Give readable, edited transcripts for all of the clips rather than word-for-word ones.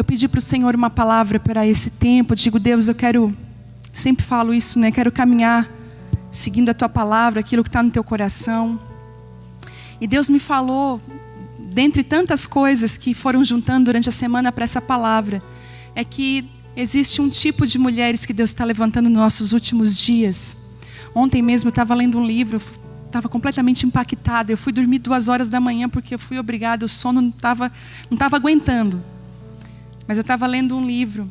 eu pedi para o Senhor uma palavra para esse tempo. Eu digo, Deus, eu quero, sempre falo isso, né? Quero caminhar seguindo a tua palavra, aquilo que está no teu coração. E Deus me falou, dentre tantas coisas que foram juntando durante a semana para essa palavra, é que existe um tipo de mulheres que Deus está levantando nos nossos últimos dias. Ontem mesmo eu estava lendo um livro, estava completamente impactada. Eu fui dormir 2h da manhã porque eu fui obrigada, o sono não estava aguentando. Mas eu estava lendo um livro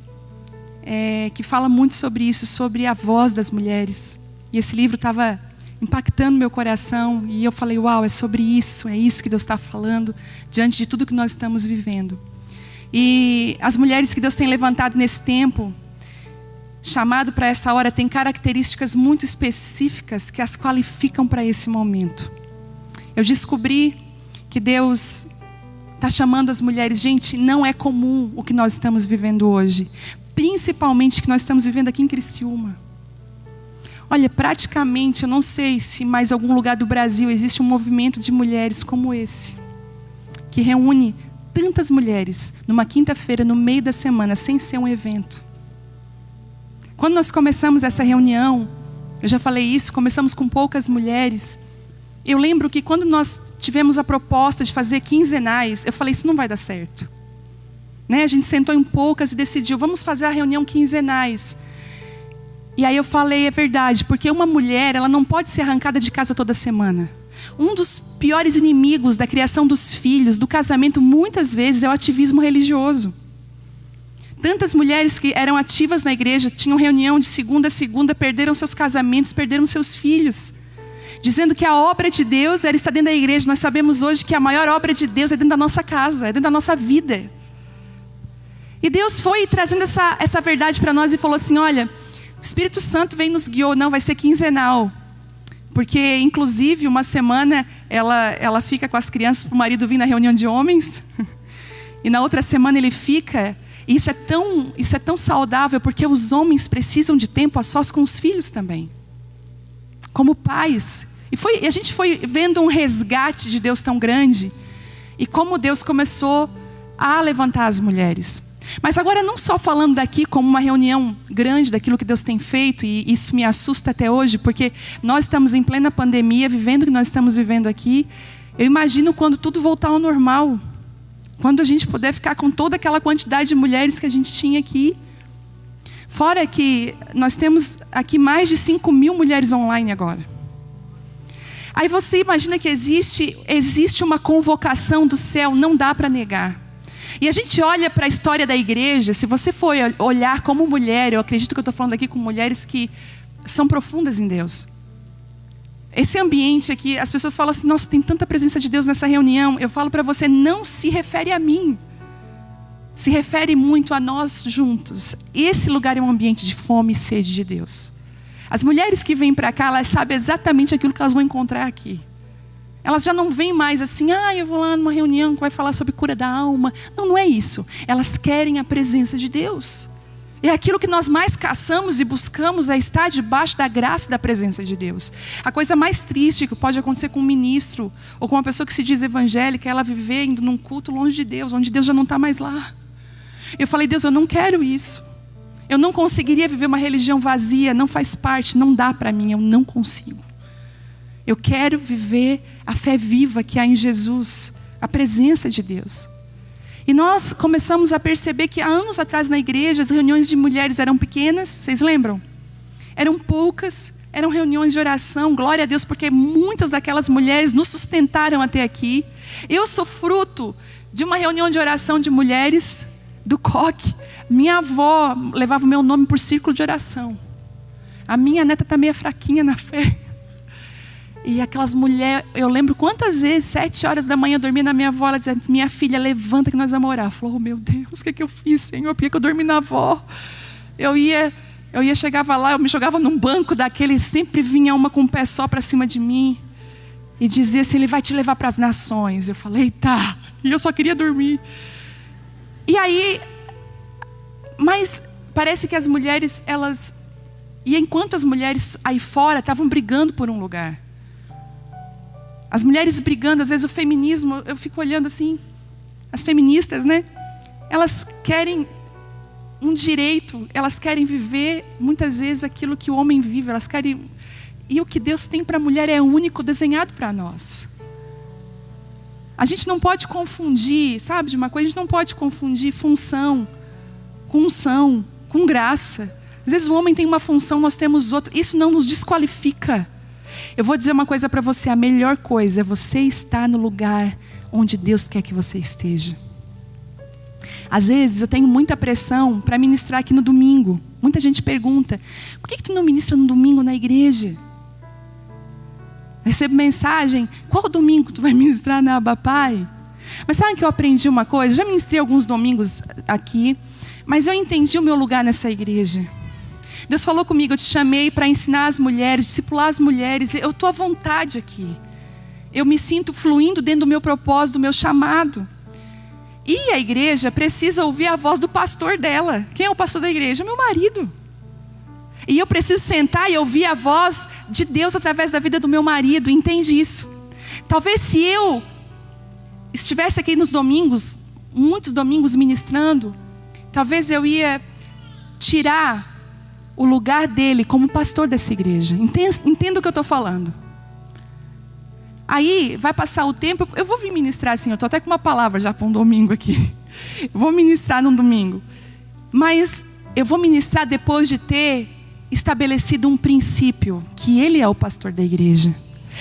que fala muito sobre isso, sobre a voz das mulheres. E esse livro estava impactando meu coração. E eu falei, uau, é sobre isso, é isso que Deus está falando, diante de tudo que nós estamos vivendo. E as mulheres que Deus tem levantado nesse tempo, chamado para essa hora, tem características muito específicas que as qualificam para esse momento. Eu descobri que Deus está chamando as mulheres. Gente, não é comum o que nós estamos vivendo hoje, principalmente o que nós estamos vivendo aqui em Criciúma. Olha, praticamente, eu não sei se mais algum lugar do Brasil existe um movimento de mulheres como esse, que reúne tantas mulheres numa quinta-feira, no meio da semana, sem ser um evento. Quando nós começamos essa reunião, eu já falei isso, começamos com poucas mulheres. Eu lembro que quando nós tivemos a proposta de fazer quinzenais, eu falei, isso não vai dar certo. Né? A gente sentou em poucas e decidiu, vamos fazer a reunião quinzenais. E aí eu falei, é verdade, porque uma mulher, ela não pode ser arrancada de casa toda semana. Um dos piores inimigos da criação dos filhos, do casamento, muitas vezes é o ativismo religioso. Tantas mulheres que eram ativas na igreja, tinham reunião de segunda a segunda, perderam seus casamentos, perderam seus filhos. Dizendo que a obra de Deus era estar dentro da igreja. Nós sabemos hoje que a maior obra de Deus é dentro da nossa casa, é dentro da nossa vida. E Deus foi trazendo essa verdade para nós e falou assim, olha, o Espírito Santo vem nos guiou, não, vai ser quinzenal. Porque, inclusive, uma semana ela fica com as crianças para o marido vir na reunião de homens. E na outra semana ele fica. E isso é tão saudável, porque os homens precisam de tempo a sós com os filhos também. Como pais. E a gente foi vendo um resgate de Deus tão grande. E como Deus começou a levantar as mulheres. Mas agora não só falando daqui como uma reunião grande daquilo que Deus tem feito, e isso me assusta até hoje, porque nós estamos em plena pandemia, vivendo o que nós estamos vivendo aqui. Eu imagino quando tudo voltar ao normal, quando a gente puder ficar com toda aquela quantidade de mulheres que a gente tinha aqui. Fora que nós temos aqui mais de 5.000 mulheres online agora. Aí você imagina que existe uma convocação do céu, não dá para negar. E a gente olha para a história da igreja, se você for olhar como mulher, eu acredito que eu estou falando aqui com mulheres que são profundas em Deus. Esse ambiente aqui, as pessoas falam assim, nossa, tem tanta presença de Deus nessa reunião. Eu falo para você, não se refere a mim. Se refere muito a nós juntos. Esse lugar é um ambiente de fome e sede de Deus. As mulheres que vêm para cá, elas sabem exatamente aquilo que elas vão encontrar aqui. Elas já não vêm mais assim, eu vou lá numa reunião que vai falar sobre cura da alma. Não, não é isso. Elas querem a presença de Deus. É aquilo que nós mais caçamos e buscamos, é estar debaixo da graça e da presença de Deus. A coisa mais triste que pode acontecer com um ministro, ou com uma pessoa que se diz evangélica, é ela viver indo num culto longe de Deus, onde Deus já não está mais lá. Eu falei, Deus, eu não quero isso. Eu não conseguiria viver uma religião vazia, não faz parte, não dá para mim, eu não consigo. Eu quero viver a fé viva que há em Jesus, a presença de Deus. E nós começamos a perceber que há anos atrás na igreja, as reuniões de mulheres eram pequenas, vocês lembram? Eram poucas, eram reuniões de oração, glória a Deus, porque muitas daquelas mulheres nos sustentaram até aqui. Eu sou fruto de uma reunião de oração de mulheres do COC. Minha avó levava o meu nome por círculo de oração. A minha neta está meio fraquinha na fé. E aquelas mulheres, eu lembro quantas vezes, 7 horas da manhã, eu dormia na minha avó, ela dizia, minha filha, levanta que nós vamos orar. Falou, oh, meu Deus, o que eu fiz, Senhor? Por que eu dormi na avó? Eu chegava lá, eu me jogava num banco daquele, sempre vinha uma com um pé só para cima de mim. E dizia assim, ele vai te levar para as nações. Eu falei, tá. E eu só queria dormir. E aí, mas parece que as mulheres, e enquanto as mulheres aí fora estavam brigando por um lugar. As mulheres brigando, às vezes o feminismo, eu fico olhando assim, as feministas, né? elas querem um direito, elas querem viver muitas vezes aquilo que o homem vive, elas querem... E o que Deus tem para a mulher é único, desenhado para nós. A gente não pode confundir, sabe de uma coisa? A gente não pode confundir função com unção, com graça. Às vezes o homem tem uma função, nós temos outra. Isso não nos desqualifica. Eu vou dizer uma coisa para você, a melhor coisa é você estar no lugar onde Deus quer que você esteja. Às vezes eu tenho muita pressão para ministrar aqui no domingo. Muita gente pergunta, por que tu não ministra no domingo na igreja? Recebo mensagem, qual domingo tu vai ministrar na Abapai? Mas sabe que eu aprendi uma coisa? Já ministrei alguns domingos aqui, mas eu entendi o meu lugar nessa igreja. Deus falou comigo, eu te chamei para ensinar as mulheres, discipular as mulheres. Eu estou à vontade aqui. Eu me sinto fluindo dentro do meu propósito, do meu chamado. E a igreja precisa ouvir a voz do pastor dela. Quem é o pastor da igreja? Meu marido. E eu preciso sentar e ouvir a voz de Deus através da vida do meu marido. Entende isso? Talvez se eu estivesse aqui nos domingos, muitos domingos ministrando, talvez eu ia tirar o lugar dele como pastor dessa igreja. Entenda o que eu estou falando. Aí vai passar o tempo, eu vou vir ministrar assim, eu estou até com uma palavra já para um domingo aqui. Eu vou ministrar num domingo. Mas eu vou ministrar depois de ter estabelecido um princípio, que ele é o pastor da igreja.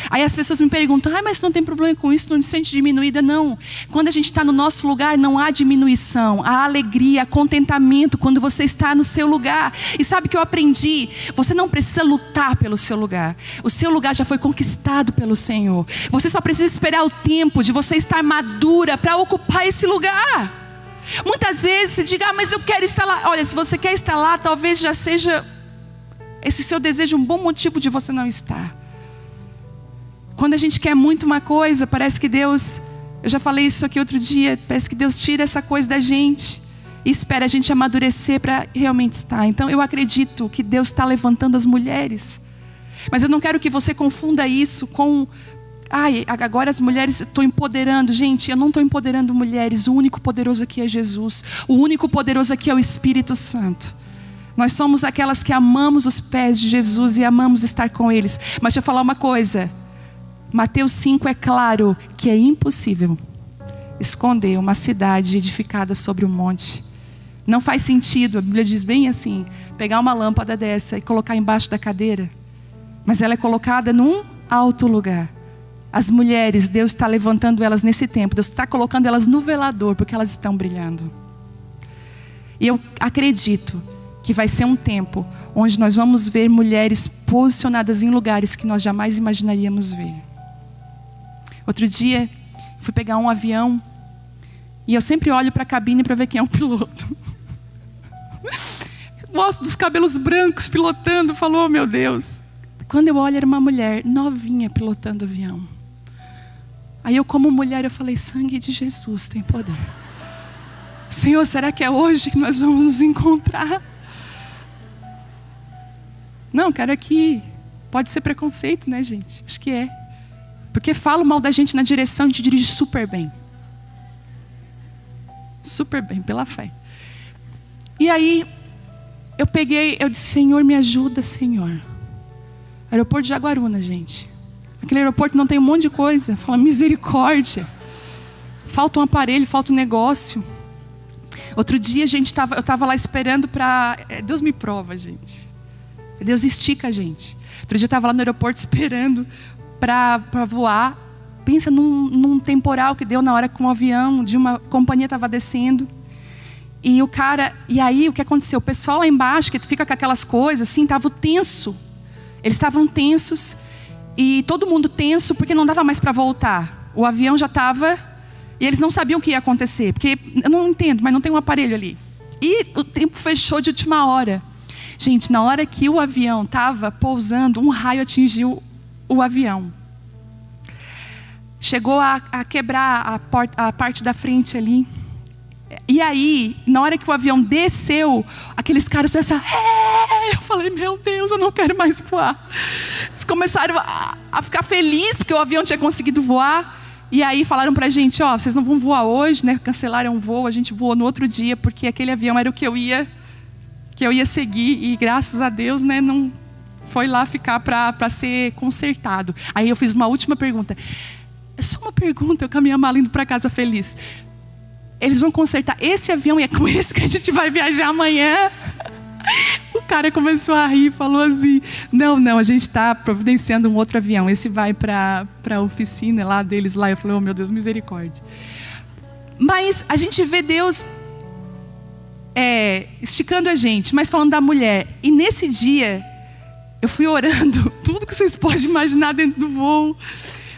Aí as pessoas me perguntam, mas não tem problema com isso, não se sente diminuída? Não. Quando a gente está no nosso lugar, não há diminuição. Há alegria, há contentamento quando você está no seu lugar. E sabe o que eu aprendi? Você não precisa lutar pelo seu lugar. O seu lugar já foi conquistado pelo Senhor. Você só precisa esperar o tempo de você estar madura para ocupar esse lugar. Muitas vezes você diga, mas eu quero estar lá. Olha, se você quer estar lá, talvez já seja esse seu desejo um bom motivo de você não estar. Quando a gente quer muito uma coisa, parece que Deus, eu já falei isso aqui outro dia, parece que Deus tira essa coisa da gente e espera a gente amadurecer para realmente estar. Então eu acredito que Deus está levantando as mulheres, mas eu não quero que você confunda isso com, agora as mulheres, estou empoderando. Gente, eu não estou empoderando mulheres, o único poderoso aqui é Jesus, o único poderoso aqui é o Espírito Santo. Nós somos aquelas que amamos os pés de Jesus e amamos estar com eles. Mas deixa eu falar uma coisa, Mateus 5 é claro que é impossível esconder uma cidade edificada sobre um monte. Não faz sentido, a Bíblia diz bem assim, pegar uma lâmpada dessa e colocar embaixo da cadeira. Mas ela é colocada num alto lugar. As mulheres, Deus está levantando elas nesse tempo. Deus está colocando elas no velador, porque elas estão brilhando. E eu acredito que vai ser um tempo onde nós vamos ver mulheres posicionadas em lugares que nós jamais imaginaríamos ver. Outro dia, fui pegar um avião e eu sempre olho para a cabine para ver quem é o piloto. Nossa, dos cabelos brancos pilotando, falou, meu Deus. Quando eu olho, era uma mulher novinha pilotando o avião. Aí eu, como mulher, eu falei, sangue de Jesus tem poder. Senhor, será que é hoje que nós vamos nos encontrar? Não, cara, aqui pode ser preconceito, né, gente? Acho que é. Porque falam mal da gente na direção, a gente dirige super bem. Super bem, pela fé. E aí, eu disse, Senhor, me ajuda, Senhor. Aeroporto de Jaguaruna, gente. Aquele aeroporto não tem um monte de coisa. Fala, misericórdia. Falta um aparelho, falta um negócio. Outro dia, eu estava lá esperando para... Deus me prova, gente. Deus estica a gente. Outro dia eu estava lá no aeroporto esperando para voar. Pensa num temporal que deu na hora que um avião de uma companhia estava descendo. E aí o que aconteceu? O pessoal lá embaixo, que fica com aquelas coisas assim, estava tenso. Eles estavam tensos e todo mundo tenso porque não dava mais para voltar. O avião já estava e eles não sabiam o que ia acontecer. Porque, eu não entendo, mas não tem um aparelho ali. E o tempo fechou de última hora. Gente, na hora que o avião estava pousando, um raio atingiu o avião. Chegou a quebrar a parte da frente ali. E aí, na hora que o avião desceu, aqueles caras começaram eu falei, meu Deus, eu não quero mais voar. Eles começaram a ficar felizes porque o avião tinha conseguido voar. E aí falaram pra gente, vocês não vão voar hoje, né? Cancelaram o voo, a gente voou no outro dia, porque aquele avião era o que eu ia seguir. E graças a Deus, né, não foi lá ficar para ser consertado. Aí eu fiz uma última pergunta. É só uma pergunta, eu com a minha mala indo para casa feliz. Eles vão consertar esse avião e é com esse que a gente vai viajar amanhã? O cara começou a rir e falou assim, não, a gente está providenciando um outro avião. Esse vai para a oficina lá deles lá. Eu falei, oh meu Deus, misericórdia. Mas a gente vê Deus esticando a gente, mas falando da mulher. E nesse dia, eu fui orando, tudo que vocês podem imaginar dentro do voo.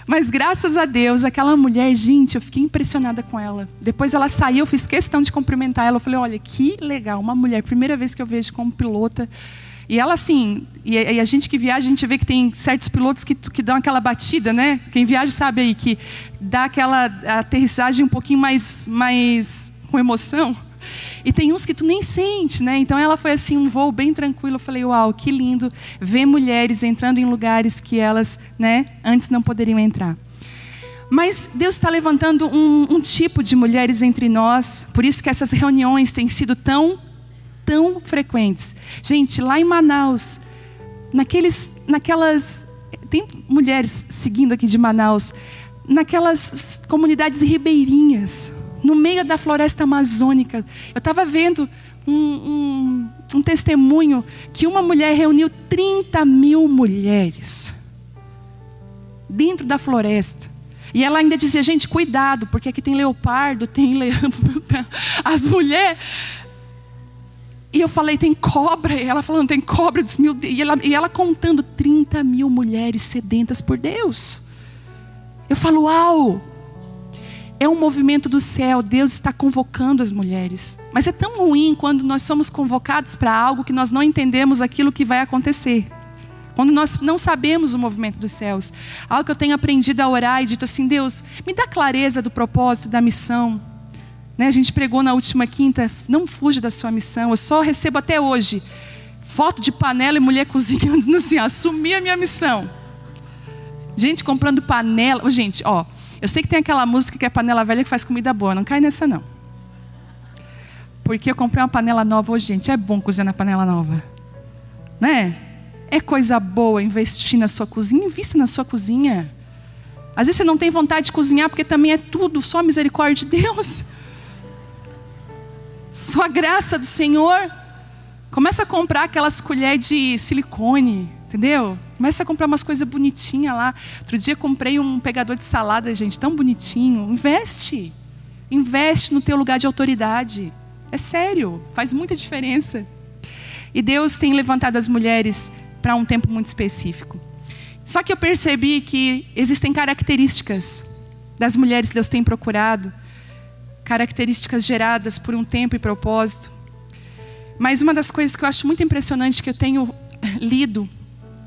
Mas graças a Deus, aquela mulher, gente, eu fiquei impressionada com ela. Depois ela saiu, eu fiz questão de cumprimentar ela. Eu falei, olha, que legal, uma mulher, primeira vez que eu vejo como pilota. E ela assim, e a gente que viaja, a gente vê que tem certos pilotos que dão aquela batida, né? Quem viaja sabe aí, que dá aquela aterrissagem um pouquinho mais com emoção. E tem uns que tu nem sente, né? Então ela foi assim, um voo bem tranquilo. Eu falei, uau, que lindo ver mulheres entrando em lugares que elas, né, antes não poderiam entrar. Mas Deus está levantando um tipo de mulheres entre nós. Por isso que essas reuniões têm sido tão frequentes. Gente, lá em Manaus, naquelas... Tem mulheres seguindo aqui de Manaus, naquelas comunidades ribeirinhas, no meio da floresta amazônica. Eu estava vendo um testemunho que uma mulher reuniu 30 mil mulheres dentro da floresta. E ela ainda dizia, gente, cuidado, porque aqui tem leopardo, tem leão. As mulheres... E eu falei, tem cobra. E ela falando, tem cobra. Eu disse, meu Deus. E ela contando 30 mil mulheres sedentas por Deus. Eu falo, uau! É um movimento do céu, Deus está convocando as mulheres. Mas é tão ruim quando nós somos convocados para algo que nós não entendemos aquilo que vai acontecer. Quando nós não sabemos o movimento dos céus. Algo que eu tenho aprendido a orar e dito assim, Deus, me dá clareza do propósito, da missão. Né? A gente pregou na última quinta, não fuja da sua missão. Eu só recebo até hoje foto de panela e mulher cozinhando, dizendo assim, assumi a minha missão. Gente comprando panela. Gente, eu sei que tem aquela música que é panela velha que faz comida boa. Não cai nessa, não. Porque eu comprei uma panela nova hoje, gente. É bom cozinhar na panela nova. Né? É coisa boa investir na sua cozinha. Invista na sua cozinha. Às vezes você não tem vontade de cozinhar porque também é tudo só misericórdia de Deus. Só a graça do Senhor. Começa a comprar aquelas colheres de silicone. Entendeu? Começa a comprar umas coisas bonitinhas lá. Outro dia comprei um pegador de salada, gente, tão bonitinho. Investe. Investe no teu lugar de autoridade. É sério, faz muita diferença. E Deus tem levantado as mulheres para um tempo muito específico. Só que eu percebi que existem características das mulheres que Deus tem procurado. Características geradas por um tempo e propósito. Mas uma das coisas que eu acho muito impressionante que eu tenho lido,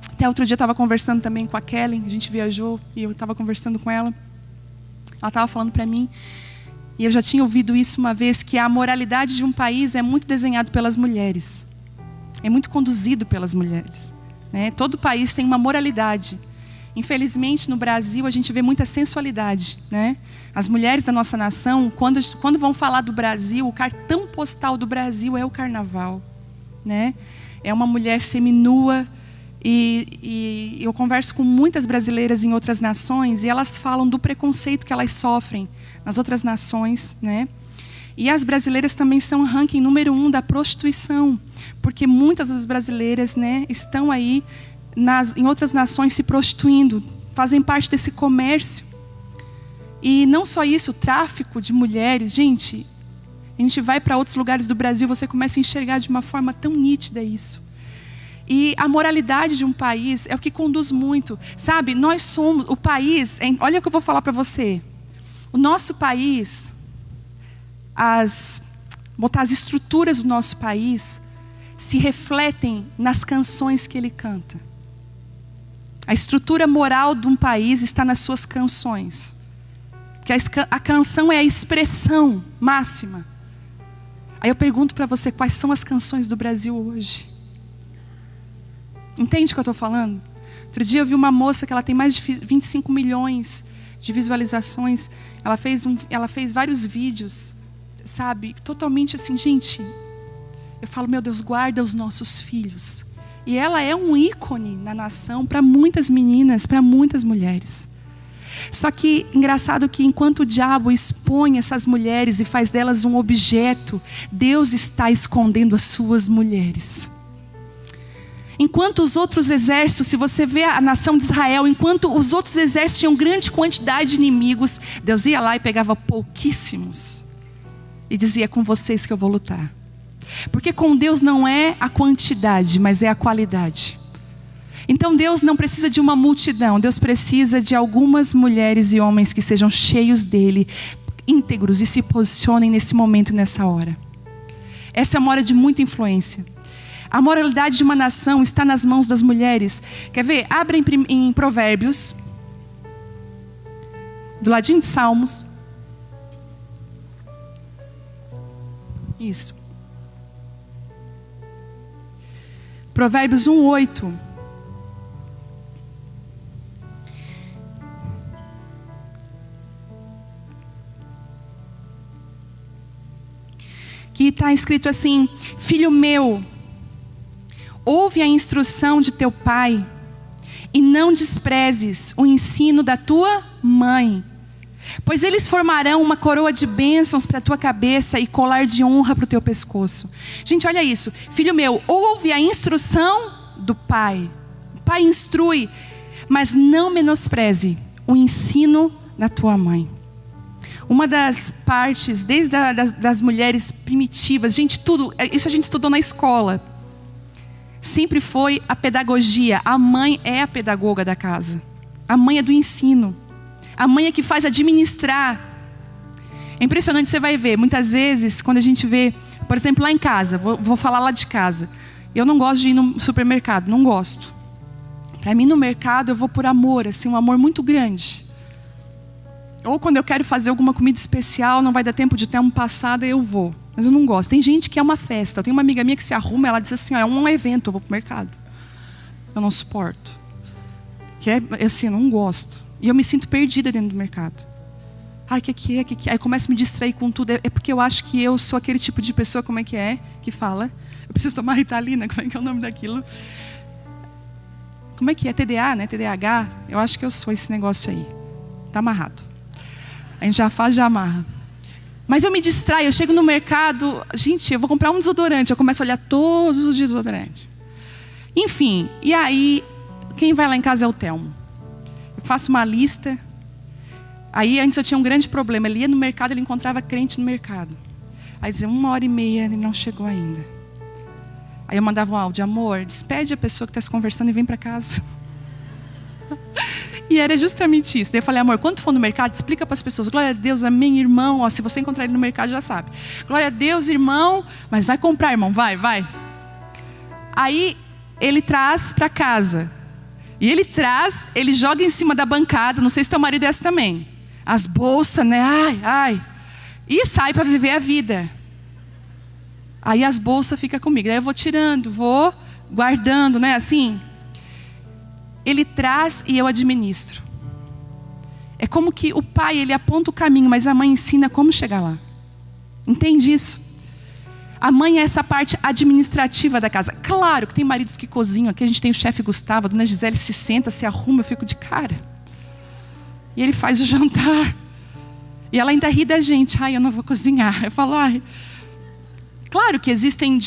até outro dia eu estava conversando também com a Kellen, a gente viajou e eu estava conversando com ela. Ela estava falando para mim, e eu já tinha ouvido isso uma vez, que a moralidade de um país é muito desenhado pelas mulheres. É muito conduzido pelas mulheres. Né? Todo país tem uma moralidade. Infelizmente, no Brasil, a gente vê muita sensualidade. Né? As mulheres da nossa nação, quando vão falar do Brasil, o cartão postal do Brasil é o carnaval. Né? É uma mulher seminua. E eu converso com muitas brasileiras em outras nações e elas falam do preconceito que elas sofrem nas outras nações, né? E as brasileiras também são o ranking número 1 da prostituição, porque muitas das brasileiras, né, estão aí em outras nações se prostituindo, fazem parte desse comércio. E não só isso, o tráfico de mulheres, gente, a gente vai para outros lugares do Brasil, você começa a enxergar de uma forma tão nítida isso. E a moralidade de um país é o que conduz muito. Sabe, nós somos o país, olha o que eu vou falar para você. O nosso país, botar as estruturas do nosso país se refletem nas canções que ele canta. A estrutura moral de um país está nas suas canções. Que a canção é a expressão máxima. Aí eu pergunto para você, quais são as canções do Brasil hoje? Entende o que eu estou falando? Outro dia eu vi uma moça que ela tem mais de 25 milhões de visualizações. Ela fez vários vídeos, sabe? Totalmente assim, gente. Eu falo, meu Deus, guarda os nossos filhos. E ela é um ícone na nação para muitas meninas, para muitas mulheres. Só que, engraçado que enquanto o diabo expõe essas mulheres e faz delas um objeto, Deus está escondendo as suas mulheres. Enquanto os outros exércitos, se você vê a nação de Israel, enquanto os outros exércitos tinham grande quantidade de inimigos, Deus ia lá e pegava pouquíssimos. E dizia, é com vocês que eu vou lutar. Porque com Deus não é a quantidade, mas é a qualidade. Então Deus não precisa de uma multidão, Deus precisa de algumas mulheres e homens que sejam cheios dele, íntegros e se posicionem nesse momento e nessa hora. Essa é uma hora de muita influência. A moralidade de uma nação está nas mãos das mulheres. Quer ver? Abre em Provérbios, do ladinho de Salmos. Isso. Provérbios 1:8. Que está escrito assim: filho meu, ouve a instrução de teu pai e não desprezes o ensino da tua mãe, pois eles formarão uma coroa de bênçãos para a tua cabeça e colar de honra para o teu pescoço. Gente, olha isso. Filho meu, ouve a instrução do pai. O pai instrui, mas não menospreze o ensino da tua mãe. Uma das partes, desde das mulheres primitivas, gente, tudo, isso a gente estudou na escola. Sempre foi a pedagogia. A mãe é a pedagoga da casa. A mãe é do ensino. A mãe é que faz administrar. É impressionante, você vai ver. Muitas vezes, quando a gente vê, por exemplo, lá em casa, vou falar lá de casa. Eu não gosto de ir no supermercado, não gosto. Para mim, no mercado, eu vou por amor, assim, um amor muito grande. Ou quando eu quero fazer alguma comida especial, não vai dar tempo de ter uma passada, eu vou. Mas eu não gosto. Tem gente que é uma festa. Eu tenho uma amiga minha que se arruma, ela diz assim, é um evento, eu vou pro mercado. Eu não suporto. Que é assim, eu não gosto. E eu me sinto perdida dentro do mercado. Ai, que é? Aí eu começo a me distrair com tudo. É porque eu acho que eu sou aquele tipo de pessoa, como é que fala? Eu preciso tomar Ritalina, como é que é o nome daquilo? Como é que é? TDA, né? TDAH? Eu acho que eu sou esse negócio aí. Tá amarrado. A gente já faz, já amarra. Mas eu me distraio, eu chego no mercado, gente, eu vou comprar um desodorante, eu começo a olhar todos os desodorantes. Enfim, e aí, quem vai lá em casa é o Telmo. Eu faço uma lista. Aí antes eu tinha um grande problema, ele ia no mercado, ele encontrava crente no mercado. Aí dizia, 1h30, ele não chegou ainda. Aí eu mandava um áudio, amor, despede a pessoa que está se conversando e vem para casa. E era justamente isso. Daí eu falei, amor, quando tu for no mercado, explica para as pessoas. Glória a Deus, amém, irmão. Ó, se você encontrar ele no mercado, já sabe. Glória a Deus, irmão. Mas vai comprar, irmão, vai. Aí ele traz para casa. E ele joga em cima da bancada. Não sei se teu marido é essa também. As bolsas, né? Ai. E sai para viver a vida. Aí as bolsas ficam comigo. Daí eu vou tirando, vou guardando, né? Assim. Ele traz e eu administro. É como que o pai, ele aponta o caminho, mas a mãe ensina como chegar lá. Entende isso? A mãe é essa parte administrativa da casa. Claro que tem maridos que cozinham. Aqui a gente tem o chefe Gustavo, a dona Gisele se senta, se arruma, eu fico de cara. E ele faz o jantar. E ela ainda ri da gente. Ai, eu não vou cozinhar. Eu falo, ai. Claro que existem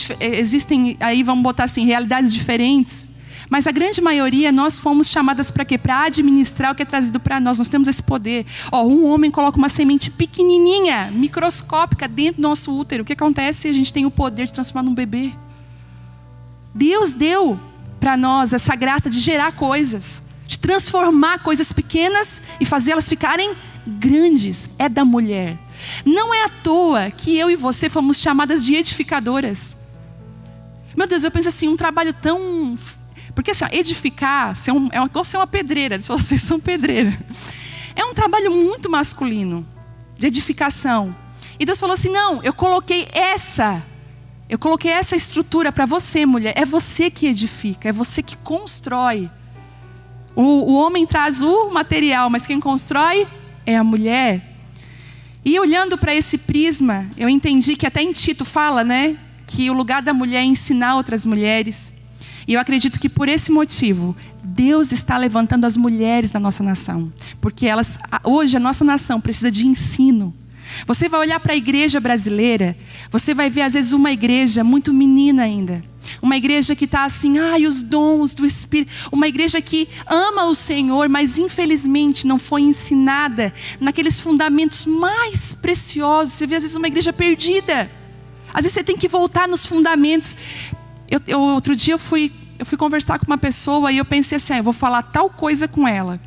aí, vamos botar assim, realidades diferentes. Mas a grande maioria, nós fomos chamadas para quê? Para administrar o que é trazido para nós. Nós temos esse poder. Um homem coloca uma semente pequenininha, microscópica, dentro do nosso útero. O que acontece? A gente tem o poder de transformar num bebê. Deus deu para nós essa graça de gerar coisas, de transformar coisas pequenas e fazê-las ficarem grandes. É da mulher. Não é à toa que eu e você fomos chamadas de edificadoras. Meu Deus, eu penso assim, um trabalho tão... Porque assim, edificar é igual ser uma pedreira. Se vocês são pedreira. É um trabalho muito masculino, de edificação. E Deus falou assim, não, eu coloquei essa estrutura para você, mulher. É você que edifica, é você que constrói. O homem traz o material, mas quem constrói é a mulher. E olhando para esse prisma, eu entendi que até em Tito fala, né, que o lugar da mulher é ensinar outras mulheres. E eu acredito que por esse motivo, Deus está levantando as mulheres da nossa nação. Porque hoje a nossa nação precisa de ensino. Você vai olhar para a igreja brasileira, você vai ver às vezes uma igreja muito menina ainda. Uma igreja que está assim, os dons do Espírito. Uma igreja que ama o Senhor, mas infelizmente não foi ensinada naqueles fundamentos mais preciosos. Você vê às vezes uma igreja perdida. Às vezes você tem que voltar nos fundamentos. Outro dia eu fui conversar com uma pessoa e eu pensei assim, eu vou falar tal coisa com ela.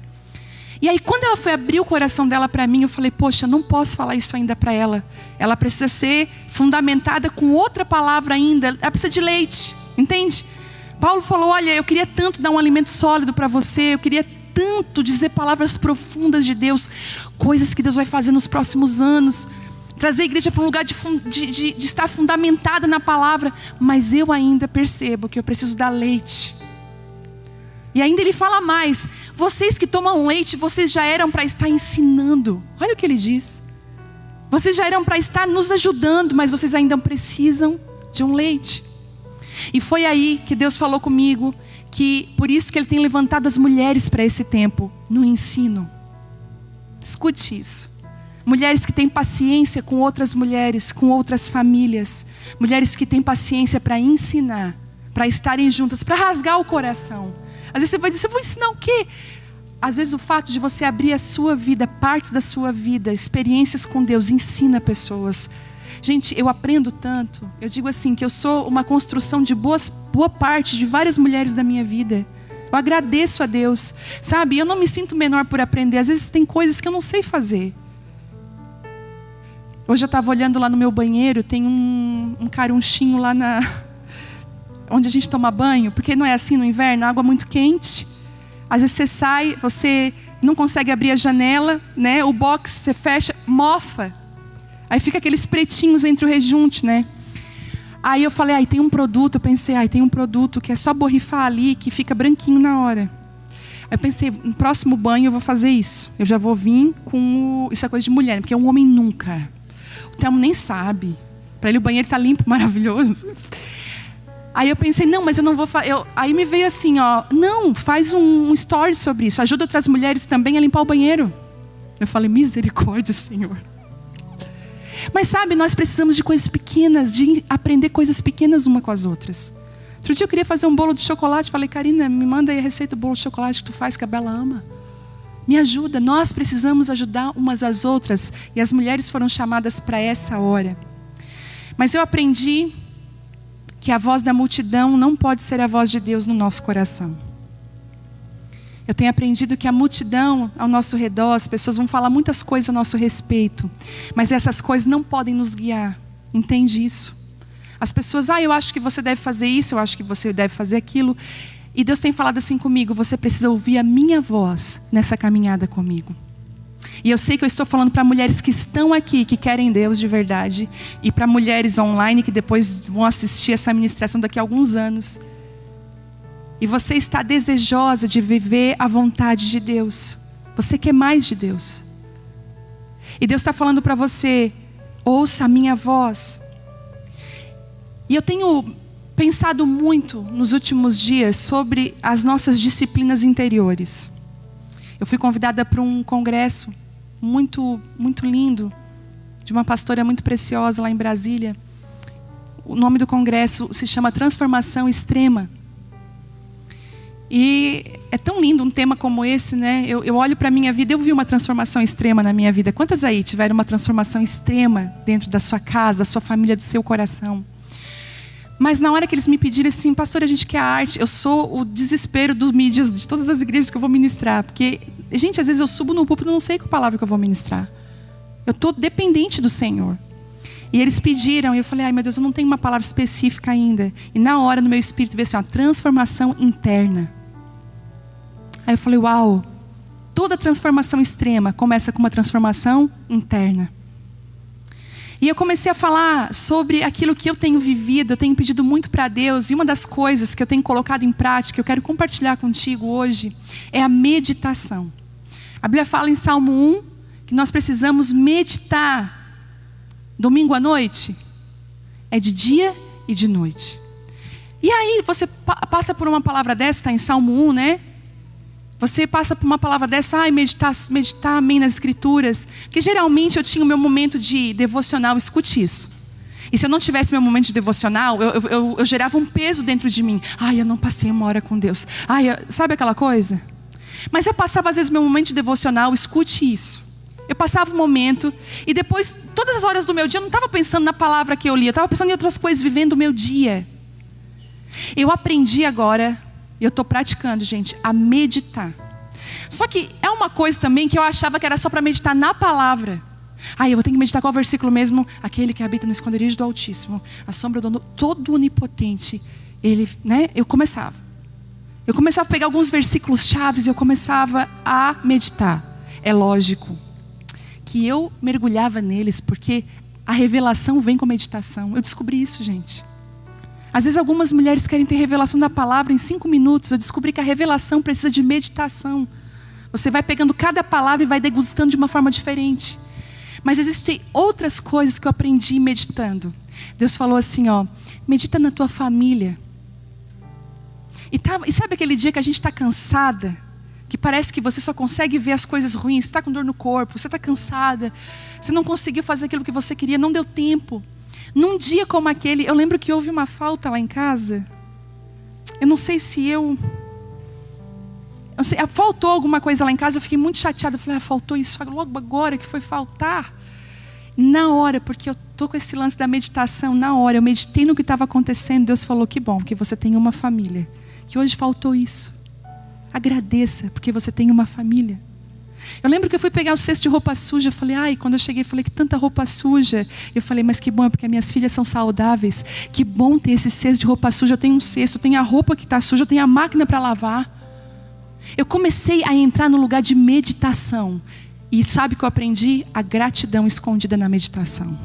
E aí quando ela foi abrir o coração dela para mim, eu falei, poxa, eu não posso falar isso ainda para ela. Ela precisa ser fundamentada com outra palavra ainda. Ela precisa de leite, entende? Paulo falou, olha, eu queria tanto dar um alimento sólido para você. Eu queria tanto dizer palavras profundas de Deus. Coisas que Deus vai fazer nos próximos anos. Trazer a igreja para um lugar de estar fundamentada na palavra. Mas eu ainda percebo que eu preciso dar leite. E ainda ele fala mais. Vocês que tomam leite, vocês já eram para estar ensinando. Olha o que ele diz. Vocês já eram para estar nos ajudando, mas vocês ainda precisam de um leite. E foi aí que Deus falou comigo, que por isso que Ele tem levantado as mulheres para esse tempo, no ensino. Escute isso. Mulheres que têm paciência com outras mulheres, com outras famílias. Mulheres que têm paciência para ensinar, para estarem juntas, para rasgar o coração. Às vezes você vai dizer, eu vou ensinar o quê? Às vezes o fato de você abrir a sua vida, partes da sua vida, experiências com Deus, ensina pessoas. Gente, eu aprendo tanto. Eu digo assim, que eu sou uma construção de boa parte de várias mulheres da minha vida. Eu agradeço a Deus, sabe? Eu não me sinto menor por aprender. Às vezes tem coisas que eu não sei fazer. Hoje eu estava olhando lá no meu banheiro, tem um carunchinho lá onde a gente toma banho, porque não é assim no inverno, água muito quente. Às vezes você sai, você não consegue abrir a janela, né? O box você fecha, mofa. Aí fica aqueles pretinhos entre o rejunte, né? Aí eu falei, tem um produto, eu pensei, tem um produto que é só borrifar ali, que fica branquinho na hora. Aí eu pensei, no próximo banho eu vou fazer isso. Eu já vou vir com isso é coisa de mulher, porque um homem nunca. O Telmo nem sabe. Para ele o banheiro tá limpo, maravilhoso. Aí eu pensei, não, mas eu não vou fazer. Aí me veio assim, não, faz um story sobre isso. Ajuda outras mulheres também a limpar o banheiro. Eu falei, misericórdia, Senhor. Mas sabe, nós precisamos de coisas pequenas, de aprender coisas pequenas uma com as outras. Outro dia eu queria fazer um bolo de chocolate. Falei, Karina, me manda aí a receita do bolo de chocolate que tu faz, que a Bela ama. Me ajuda, nós precisamos ajudar umas às outras. E as mulheres foram chamadas para essa hora. Mas eu aprendi que a voz da multidão não pode ser a voz de Deus no nosso coração. Eu tenho aprendido que a multidão ao nosso redor, as pessoas vão falar muitas coisas a nosso respeito, mas essas coisas não podem nos guiar. Entende isso? As pessoas, eu acho que você deve fazer isso, eu acho que você deve fazer aquilo. E Deus tem falado assim comigo, você precisa ouvir a minha voz nessa caminhada comigo. E eu sei que eu estou falando para mulheres que estão aqui, que querem Deus de verdade, e para mulheres online que depois vão assistir essa ministração daqui a alguns anos. E você está desejosa de viver a vontade de Deus. Você quer mais de Deus. E Deus está falando para você, ouça a minha voz. E eu tenho pensado muito nos últimos dias sobre as nossas disciplinas interiores. Eu fui convidada para um congresso muito, muito lindo, de uma pastora muito preciosa lá em Brasília. O nome do congresso se chama Transformação Extrema. E é tão lindo um tema como esse, né? Eu olho para a minha vida, eu vi uma transformação extrema na minha vida. Quantas aí tiveram uma transformação extrema dentro da sua casa, da sua família, do seu coração? Mas na hora que eles me pediram assim, pastor, a gente quer arte. Eu sou o desespero dos mídias, de todas as igrejas que eu vou ministrar. Porque, gente, às vezes eu subo no púlpito e não sei qual palavra que eu vou ministrar. Eu estou dependente do Senhor. E eles pediram, e eu falei, meu Deus, eu não tenho uma palavra específica ainda. E na hora, no meu espírito, veio assim, transformação interna. Aí eu falei, uau, toda transformação extrema começa com uma transformação interna. E eu comecei a falar sobre aquilo que eu tenho vivido, eu tenho pedido muito para Deus. E uma das coisas que eu tenho colocado em prática, eu quero compartilhar contigo hoje, é a meditação. A Bíblia fala em Salmo 1, que nós precisamos meditar domingo à noite? É de dia e de noite. E aí você passa por uma palavra dessa, está em Salmo 1, né? Você passa por uma palavra dessa, meditar amém nas escrituras. Porque geralmente eu tinha o meu momento de devocional, escute isso. E se eu não tivesse meu momento de devocional, eu gerava um peso dentro de mim. Eu não passei uma hora com Deus. Sabe aquela coisa? Mas eu passava às vezes meu momento de devocional, escute isso. Eu passava um momento e depois, todas as horas do meu dia, eu não estava pensando na palavra que eu li. Eu estava pensando em outras coisas, vivendo o meu dia. Eu aprendi agora, e eu estou praticando, gente, a meditar. Só que é uma coisa também que eu achava que era só para meditar na palavra. Eu vou ter que meditar qual versículo mesmo? Aquele que habita no esconderijo do Altíssimo, a sombra do todo onipotente. Ele, né? Eu começava a pegar alguns versículos chaves e eu começava a meditar. É lógico que eu mergulhava neles, porque a revelação vem com meditação. Eu descobri isso, gente. Às vezes algumas mulheres querem ter revelação da palavra em 5 minutos. Eu descobri que a revelação precisa de meditação. Você vai pegando cada palavra e vai degustando de uma forma diferente. Mas existem outras coisas que eu aprendi meditando. Deus falou assim, medita na tua família. E sabe aquele dia que a gente está cansada? Que parece que você só consegue ver as coisas ruins. Você está com dor no corpo, você está cansada. Você não conseguiu fazer aquilo que você queria, não deu tempo. Num dia como aquele, eu lembro que houve uma falta lá em casa. Eu não sei se faltou alguma coisa lá em casa, eu fiquei muito chateada. Eu falei, faltou isso logo agora que foi faltar. Na hora, porque eu estou com esse lance da meditação, na hora, eu meditei no que estava acontecendo. Deus falou, que bom, que você tem uma família. Que hoje faltou isso. Agradeça, porque você tem uma família. Eu lembro que eu fui pegar o cesto de roupa suja. Eu falei, quando eu cheguei, eu falei, que tanta roupa suja. Eu falei, mas que bom, é porque minhas filhas são saudáveis. Que bom ter esse cesto de roupa suja. Eu tenho um cesto, eu tenho a roupa que está suja, eu tenho a máquina para lavar. Eu comecei a entrar no lugar de meditação. E sabe o que eu aprendi? A gratidão escondida na meditação.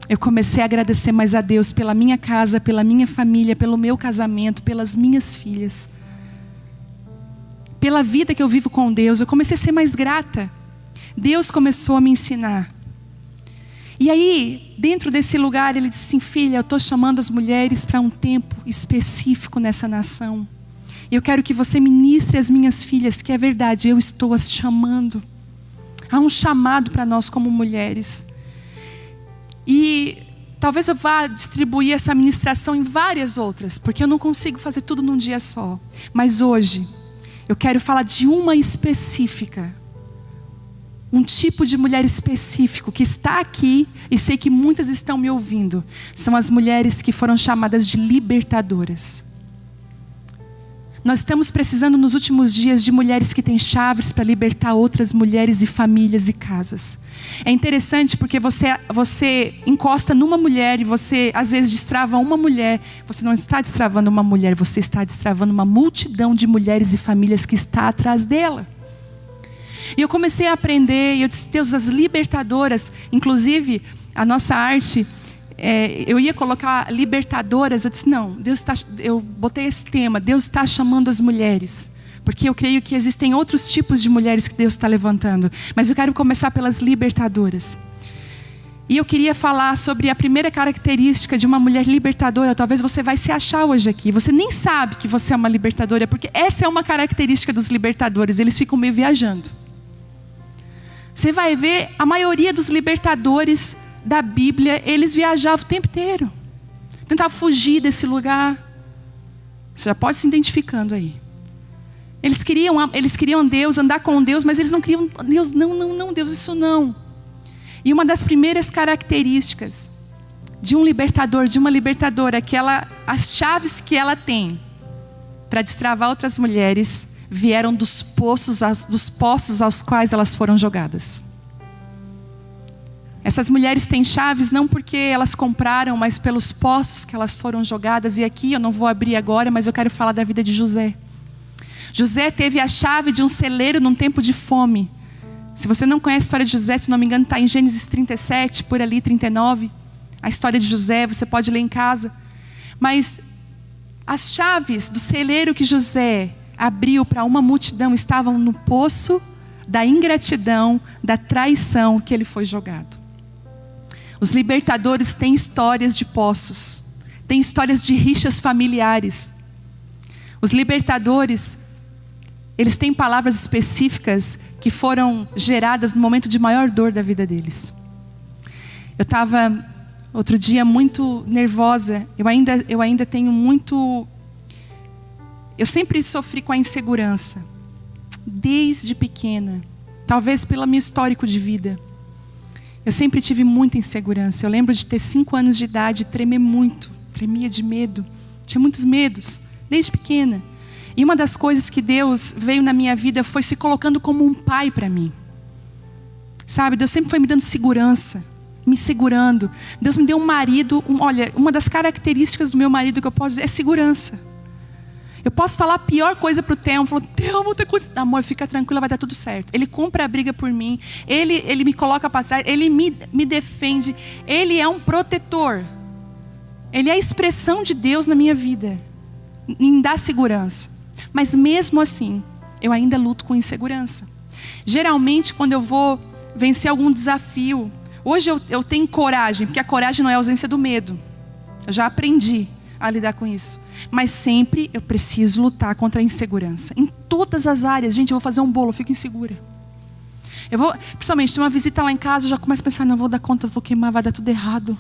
Eu comecei a agradecer mais a Deus pela minha casa, pela minha família, pelo meu casamento, pelas minhas filhas. Pela vida que eu vivo com Deus. Eu comecei a ser mais grata. Deus começou a me ensinar. E aí, dentro desse lugar, Ele disse assim, filha, eu estou chamando as mulheres para um tempo específico nessa nação. Eu quero que você ministre às minhas filhas, que é verdade, eu estou as chamando. Há um chamado para nós como mulheres. E talvez eu vá distribuir essa ministração em várias outras, porque eu não consigo fazer tudo num dia só. Mas hoje, eu quero falar de uma específica. Um tipo de mulher específico que está aqui, e sei que muitas estão me ouvindo. São as mulheres que foram chamadas de libertadoras. Nós estamos precisando nos últimos dias de mulheres que têm chaves para libertar outras mulheres e famílias e casas. É interessante porque você encosta numa mulher e você às vezes destrava uma mulher. Você não está destravando uma mulher, você está destravando uma multidão de mulheres e famílias que está atrás dela. E eu comecei a aprender, e eu disse, Deus, as libertadoras, inclusive a nossa arte... eu ia colocar libertadoras. Eu disse, não, eu botei esse tema, Deus está chamando as mulheres, porque eu creio que existem outros tipos de mulheres que Deus está levantando, mas eu quero começar pelas libertadoras. E eu queria falar sobre a primeira característica de uma mulher libertadora. Talvez você vai se achar hoje aqui, você nem sabe que você é uma libertadora, porque essa é uma característica dos libertadores, eles ficam meio viajando. Você vai ver, a maioria dos libertadores da Bíblia, eles viajavam o tempo inteiro, tentavam fugir desse lugar. Você já pode se identificando aí. Eles queriam Deus, andar com Deus, mas eles não queriam Deus. Não, Deus, isso não. E uma das primeiras características de um libertador, de uma libertadora, é que as chaves que ela tem para destravar outras mulheres vieram dos poços aos quais elas foram jogadas. Essas mulheres têm chaves não porque elas compraram, mas pelos poços que elas foram jogadas. E aqui eu não vou abrir agora, mas eu quero falar da vida de José. José teve a chave de um celeiro num tempo de fome. Se você não conhece a história de José, se não me engano está em Gênesis 37, por ali 39. A história de José, você pode ler em casa. Mas as chaves do celeiro que José abriu para uma multidão estavam no poço da ingratidão, da traição que ele foi jogado. Os libertadores têm histórias de poços, têm histórias de rixas familiares. Os libertadores, eles têm palavras específicas que foram geradas no momento de maior dor da vida deles. Eu estava outro dia muito nervosa, eu ainda tenho muito... Eu sempre sofri com a insegurança, desde pequena, talvez pelo meu histórico de vida. Eu sempre tive muita insegurança. Eu lembro de ter 5 anos de idade e tremer muito, tremia de medo, tinha muitos medos, desde pequena. E uma das coisas que Deus veio na minha vida foi se colocando como um pai para mim. Sabe, Deus sempre foi me dando segurança, me segurando. Deus me deu um marido, olha, uma das características do meu marido que eu posso dizer é segurança. Eu posso falar a pior coisa para o Telmo, Telmo, amor, fica tranquila, vai dar tudo certo. Ele compra a briga por mim, ele me coloca para trás, ele me defende, ele é um protetor. Ele é a expressão de Deus na minha vida, em dar segurança. Mas mesmo assim, eu ainda luto com insegurança. Geralmente, quando eu vou vencer algum desafio, hoje eu tenho coragem, porque a coragem não é a ausência do medo. Eu já aprendi a lidar com isso. Mas sempre eu preciso lutar contra a insegurança. Em todas as áreas. Gente, eu vou fazer um bolo, eu fico insegura. Principalmente, tem uma visita lá em casa, eu já começo a pensar, não vou dar conta, eu vou queimar, vai dar tudo errado.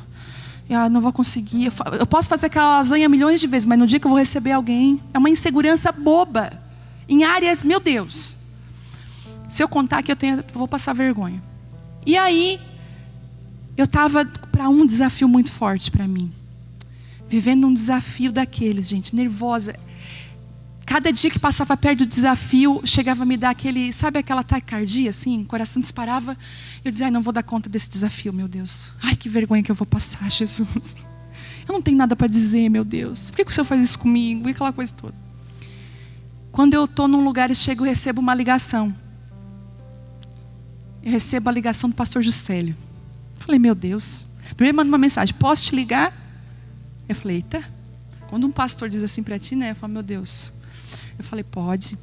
Não vou conseguir. Eu posso fazer aquela lasanha milhões de vezes, mas no dia que eu vou receber alguém, é uma insegurança boba. Em áreas, meu Deus. Se eu contar que eu vou passar vergonha. E aí, eu estava para um desafio muito forte para mim. Vivendo um desafio daqueles, gente, nervosa. Cada dia que passava perto do desafio, chegava a me dar sabe aquela taquicardia, assim? O coração disparava. Eu dizia, não vou dar conta desse desafio, meu Deus. Ai, que vergonha que eu vou passar, Jesus. Eu não tenho nada para dizer, meu Deus. Por que o Senhor faz isso comigo? E aquela coisa toda. Quando eu estou num lugar e chego, eu recebo uma ligação. Eu recebo a ligação do pastor Juscelio. Falei, meu Deus. Primeiro manda uma mensagem, posso te ligar? Eu falei, eita. Quando um pastor diz assim para ti, né? Eu falo, meu Deus. Eu falei, pode.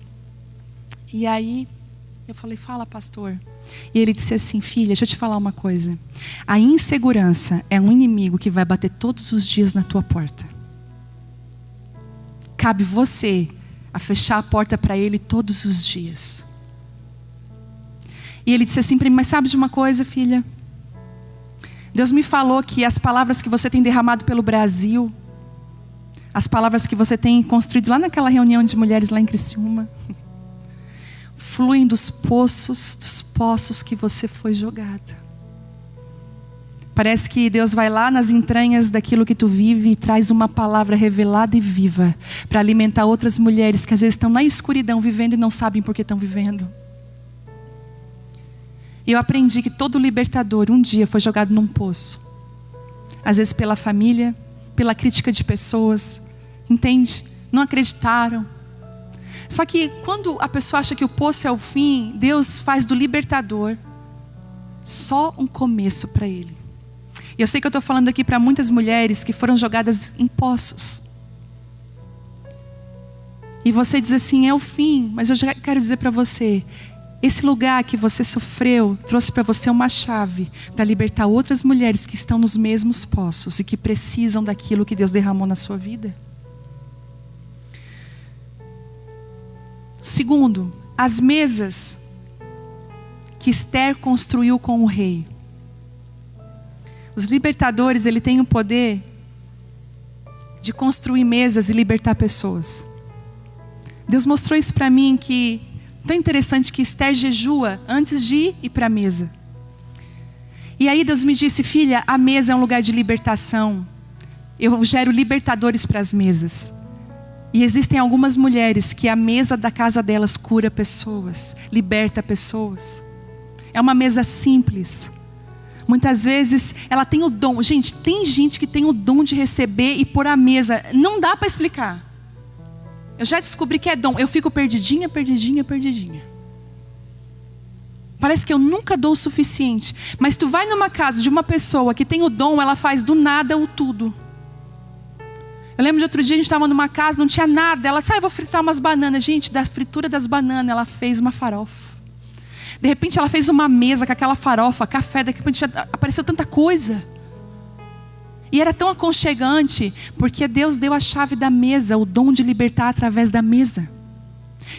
E aí, eu falei, fala, pastor. E ele disse assim, filha, deixa eu te falar uma coisa. A insegurança é um inimigo que vai bater todos os dias na tua porta. Cabe você a fechar a porta para ele todos os dias. E ele disse assim para mim, mas sabe de uma coisa, filha? Deus me falou que as palavras que você tem derramado pelo Brasil, as palavras que você tem construído lá naquela reunião de mulheres lá em Criciúma, fluem dos poços que você foi jogada. Parece que Deus vai lá nas entranhas daquilo que tu vive e traz uma palavra revelada e viva para alimentar outras mulheres que às vezes estão na escuridão vivendo e não sabem por que estão vivendo. E eu aprendi que todo libertador um dia foi jogado num poço. Às vezes pela família, pela crítica de pessoas, entende? Não acreditaram. Só que quando a pessoa acha que o poço é o fim, Deus faz do libertador só um começo para ele. E eu sei que eu estou falando aqui para muitas mulheres que foram jogadas em poços. E você diz assim, é o fim, mas eu já quero dizer para você, esse lugar que você sofreu trouxe para você uma chave para libertar outras mulheres que estão nos mesmos poços e que precisam daquilo que Deus derramou na sua vida. Segundo, as mesas que Esther construiu com o rei. Os libertadores, ele tem o poder de construir mesas e libertar pessoas. Deus mostrou isso para mim que tão interessante que Esther jejua antes de ir para a mesa. E aí Deus me disse, filha, a mesa é um lugar de libertação. Eu gero libertadores para as mesas. E existem algumas mulheres que a mesa da casa delas cura pessoas, liberta pessoas. É uma mesa simples. Muitas vezes ela tem o dom. Gente, tem gente que tem o dom de receber e pôr a mesa. Não dá para explicar. Eu já descobri que é dom. Eu fico perdidinha. Parece que eu nunca dou o suficiente. Mas tu vai numa casa de uma pessoa que tem o dom, ela faz do nada o tudo. Eu lembro de outro dia, a gente estava numa casa, não tinha nada. Ela disse, eu vou fritar umas bananas. Gente, da fritura das bananas, ela fez uma farofa. De repente ela fez uma mesa com aquela farofa, café, de repente apareceu tanta coisa. E era tão aconchegante, porque Deus deu a chave da mesa, o dom de libertar através da mesa.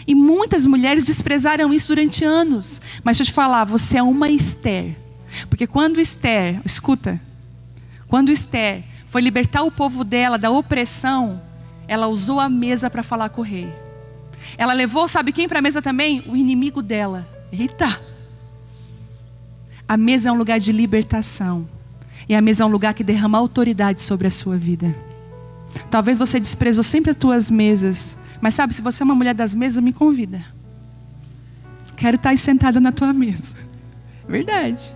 E muitas mulheres desprezaram isso durante anos. Mas deixa eu te falar, você é uma Esther. Porque quando Esther, escuta, quando Esther foi libertar o povo dela da opressão, ela usou a mesa para falar com o rei. Ela levou, sabe quem para a mesa também? O inimigo dela. Eita! A mesa é um lugar de libertação. E a mesa é um lugar que derrama autoridade sobre a sua vida. Talvez você desprezou sempre as tuas mesas. Mas sabe, se você é uma mulher das mesas, me convida. Quero estar aí sentada na tua mesa. Verdade.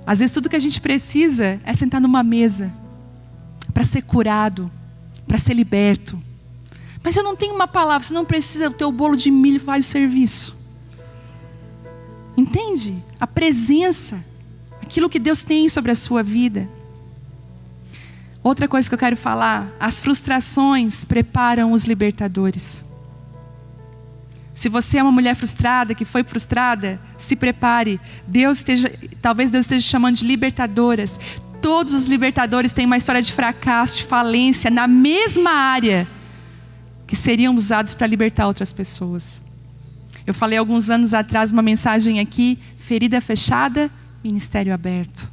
Às vezes tudo que a gente precisa é sentar numa mesa. Para ser curado. Para ser liberto. Mas eu não tenho uma palavra. Você não precisa, o teu bolo de milho faz o serviço. Entende? A presença. Aquilo que Deus tem sobre a sua vida. Outra coisa que eu quero falar. As frustrações preparam os libertadores. Se você é uma mulher frustrada, que foi frustrada, se prepare. Talvez Deus esteja chamando de libertadoras. Todos os libertadores têm uma história de fracasso, de falência, na mesma área, que seriam usados para libertar outras pessoas. Eu falei alguns anos atrás uma mensagem aqui, ferida fechada, ministério aberto.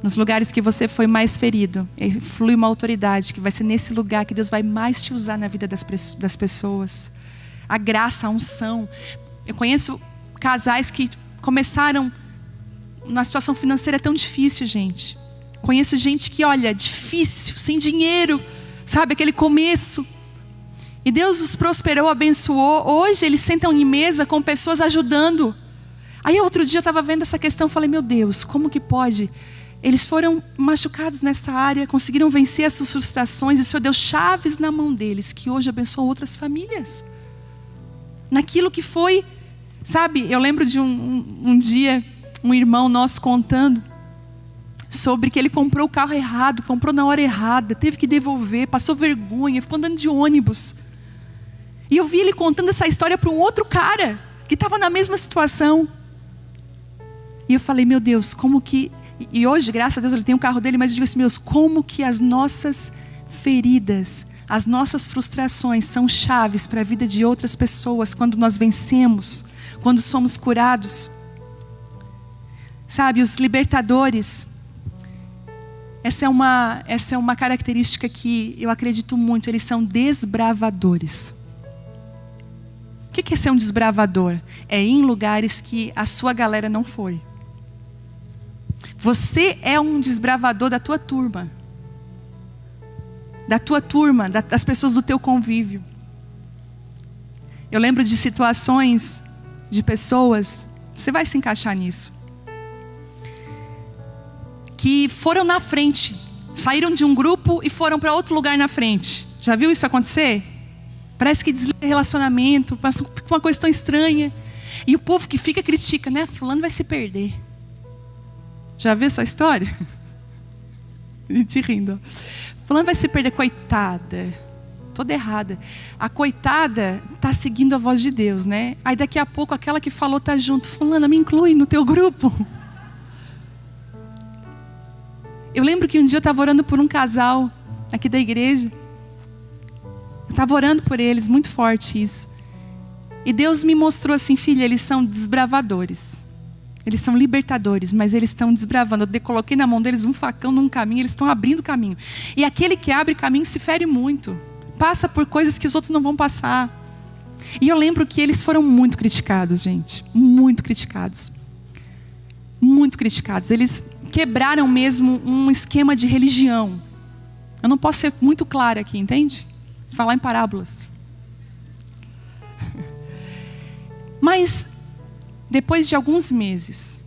Nos lugares que você foi mais ferido, flui uma autoridade, que vai ser nesse lugar que Deus vai mais te usar na vida das pessoas. A graça, a unção. Eu conheço casais que começaram na situação financeira tão difícil, gente. Conheço gente que, olha, difícil, sem dinheiro, sabe, aquele começo. E Deus os prosperou, abençoou. Hoje eles sentam em mesa com pessoas ajudando. Aí outro dia eu estava vendo essa questão, falei, meu Deus, como que pode? Eles foram machucados nessa área, conseguiram vencer essas frustrações, e o Senhor deu chaves na mão deles, que hoje abençoam outras famílias. Naquilo que foi, sabe, eu lembro de um dia, um irmão nosso contando, sobre que ele comprou o carro errado, comprou na hora errada, teve que devolver, passou vergonha, ficou andando de ônibus. E eu vi ele contando essa história para um outro cara, que estava na mesma situação. E eu falei, meu Deus, como que... E hoje, graças a Deus, ele tem o carro dele, mas eu digo assim, meus, como que as nossas feridas, as nossas frustrações são chaves para a vida de outras pessoas, quando nós vencemos, quando somos curados. Sabe, os libertadores, essa é uma característica que eu acredito muito, eles são desbravadores. O que é ser um desbravador? É ir em lugares que a sua galera não foi. Você é um desbravador da tua turma. Da tua turma, das pessoas do teu convívio. Eu lembro de situações, de pessoas, você vai se encaixar nisso, que foram na frente, saíram de um grupo e foram para outro lugar na frente. Já viu isso acontecer? Parece que desliga relacionamento, passa uma coisa tão estranha. E o povo que fica critica, né? Fulano vai se perder. Já viu essa história? Gente rindo. Fulano vai se perder, coitada. Toda errada. A coitada está seguindo a voz de Deus, né? Aí daqui a pouco aquela que falou está junto. Fulana, me inclui no teu grupo. Eu lembro que um dia eu estava orando por um casal aqui da igreja. Eu estava orando por eles, muito forte isso. E Deus me mostrou assim, filha, eles são desbravadores. Eles são libertadores, mas eles estão desbravando. Eu coloquei na mão deles um facão num caminho, eles estão abrindo caminho. E aquele que abre caminho se fere muito. Passa por coisas que os outros não vão passar. E eu lembro que eles foram muito criticados, gente. Muito criticados. Muito criticados. Eles quebraram mesmo um esquema de religião. Eu não posso ser muito clara aqui, entende? Falar em parábolas. Mas, depois de alguns meses,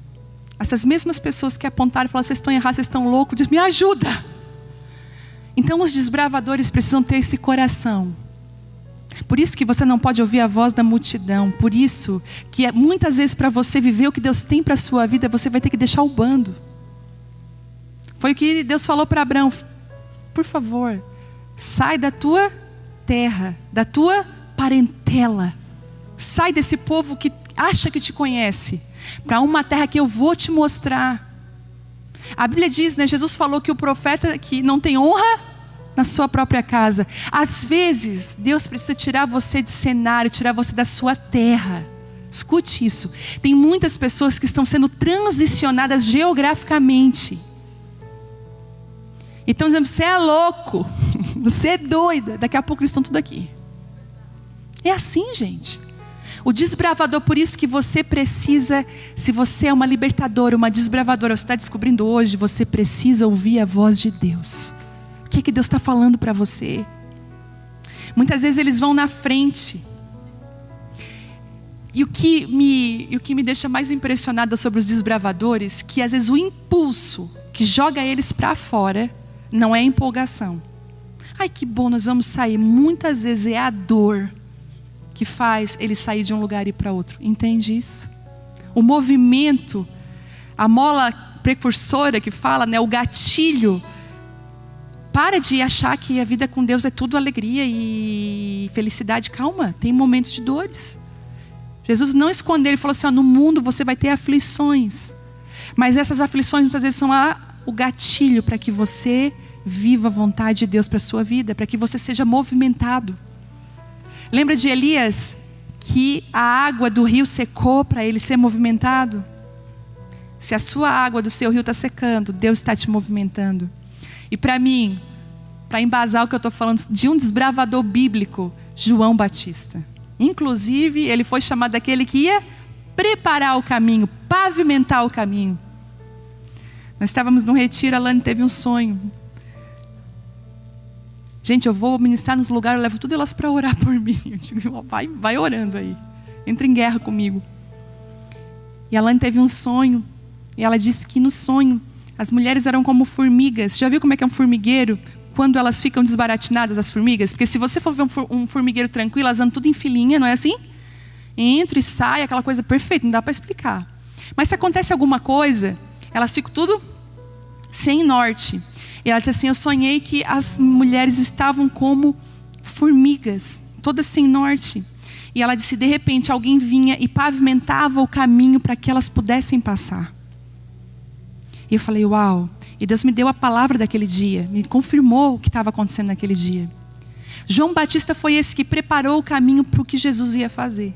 essas mesmas pessoas que apontaram e falaram, vocês estão errados, vocês estão loucos, dizem, me ajuda. Então os desbravadores precisam ter esse coração. Por isso que você não pode ouvir a voz da multidão. Por isso que muitas vezes para você viver o que Deus tem para a sua vida, você vai ter que deixar o bando. Foi o que Deus falou para Abraão. Por favor, sai da tua terra, da tua parentela. Sai desse povo que acha que te conhece, para uma terra que eu vou te mostrar. A Bíblia diz, né, Jesus falou que o profeta que não tem honra na sua própria casa. Às vezes, Deus precisa tirar você de cenário, tirar você da sua terra. Escute isso. Tem muitas pessoas que estão sendo transicionadas geograficamente. E estão dizendo, você é louco, você é doida. Daqui a pouco eles estão tudo aqui. É assim, gente. O desbravador, por isso que você precisa, se você é uma libertadora, uma desbravadora, você está descobrindo hoje, você precisa ouvir a voz de Deus. O que é que Deus está falando para você? Muitas vezes eles vão na frente. E o que me deixa mais impressionada sobre os desbravadores, que às vezes o impulso que joga eles para fora não é empolgação. Ai, que bom, nós vamos sair. Muitas vezes é a dor que faz ele sair de um lugar e ir para outro. Entende isso? O movimento, a mola precursora que fala, né, o gatilho. Para de achar que a vida com Deus é tudo alegria e felicidade. Calma, tem momentos de dores. Jesus não escondeu, ele falou assim, ó, no mundo você vai ter aflições. Mas essas aflições muitas vezes são o gatilho para que você viva a vontade de Deus para a sua vida, para que você seja movimentado. Lembra de Elias, que a água do rio secou para ele ser movimentado? Se a sua água do seu rio está secando, Deus está te movimentando. E para mim, para embasar o que eu estou falando de um desbravador bíblico, João Batista. Inclusive, ele foi chamado daquele que ia preparar o caminho, pavimentar o caminho. Nós estávamos num retiro, a Lani teve um sonho. Gente, eu vou ministrar nos lugares, eu levo tudo elas para orar por mim. Eu digo, vai orando aí. Entra em guerra comigo. E a Lani teve um sonho. E ela disse que no sonho, as mulheres eram como formigas. Já viu como é que é um formigueiro? Quando elas ficam desbaratinadas, as formigas. Porque se você for ver um formigueiro tranquilo, elas andam tudo em filinha, não é assim? Entra e sai, aquela coisa perfeita, não dá para explicar. Mas se acontece alguma coisa, elas ficam tudo sem norte. E ela disse assim, eu sonhei que as mulheres estavam como formigas, todas sem norte. E ela disse, de repente alguém vinha e pavimentava o caminho para que elas pudessem passar. E eu falei, uau. E Deus me deu a palavra daquele dia, me confirmou o que estava acontecendo naquele dia. João Batista foi esse que preparou o caminho para o que Jesus ia fazer.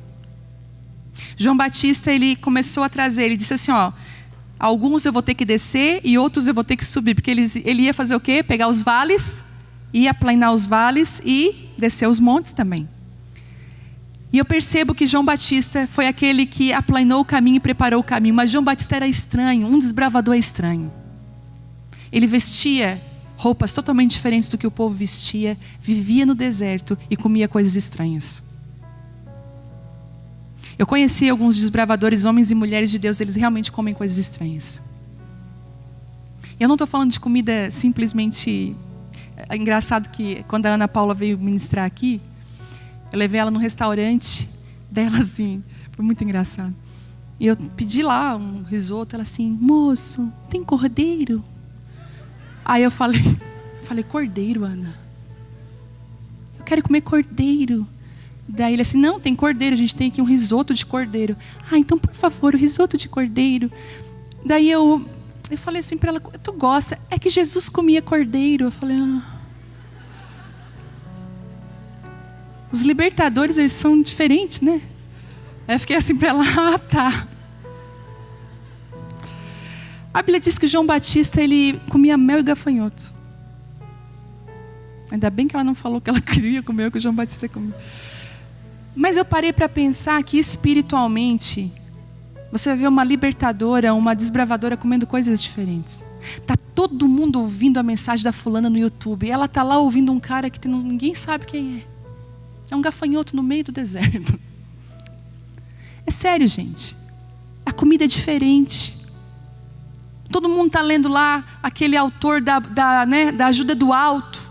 João Batista, ele começou a trazer, ele disse assim, ó, alguns eu vou ter que descer e outros eu vou ter que subir. Porque ele ia fazer o quê? Pegar os vales, ia aplanar os vales e descer os montes também. E eu percebo que João Batista foi aquele que aplanou o caminho e preparou o caminho. Mas João Batista era estranho, um desbravador estranho. Ele vestia roupas totalmente diferentes do que o povo vestia, vivia no deserto e comia coisas estranhas. Eu conheci alguns desbravadores, homens e mulheres de Deus, eles realmente comem coisas estranhas. Eu não estou falando de comida simplesmente... É engraçado que quando a Ana Paula veio ministrar aqui, eu levei ela num restaurante dela assim, foi muito engraçado. E eu pedi lá um risoto, ela assim, moço, tem cordeiro? Aí eu falei, cordeiro, Ana? Eu quero comer cordeiro. Daí ele assim, não, tem cordeiro, a gente tem aqui um risoto de cordeiro. Ah, então por favor, o risoto de cordeiro. Daí eu falei assim para ela, tu gosta? É que Jesus comia cordeiro. Eu falei, Os libertadores, eles são diferentes, né? Aí eu fiquei assim para ela, tá. A Bíblia diz que João Batista, ele comia mel e gafanhoto. Ainda bem que ela não falou que ela queria comer o que o João Batista comia. Mas eu parei para pensar que espiritualmente, você vai ver uma libertadora, uma desbravadora comendo coisas diferentes. Está todo mundo ouvindo a mensagem da fulana no YouTube. E ela está lá ouvindo um cara que ninguém sabe quem é. É um gafanhoto no meio do deserto. É sério, gente. A comida é diferente. Todo mundo está lendo lá aquele autor da ajuda do alto.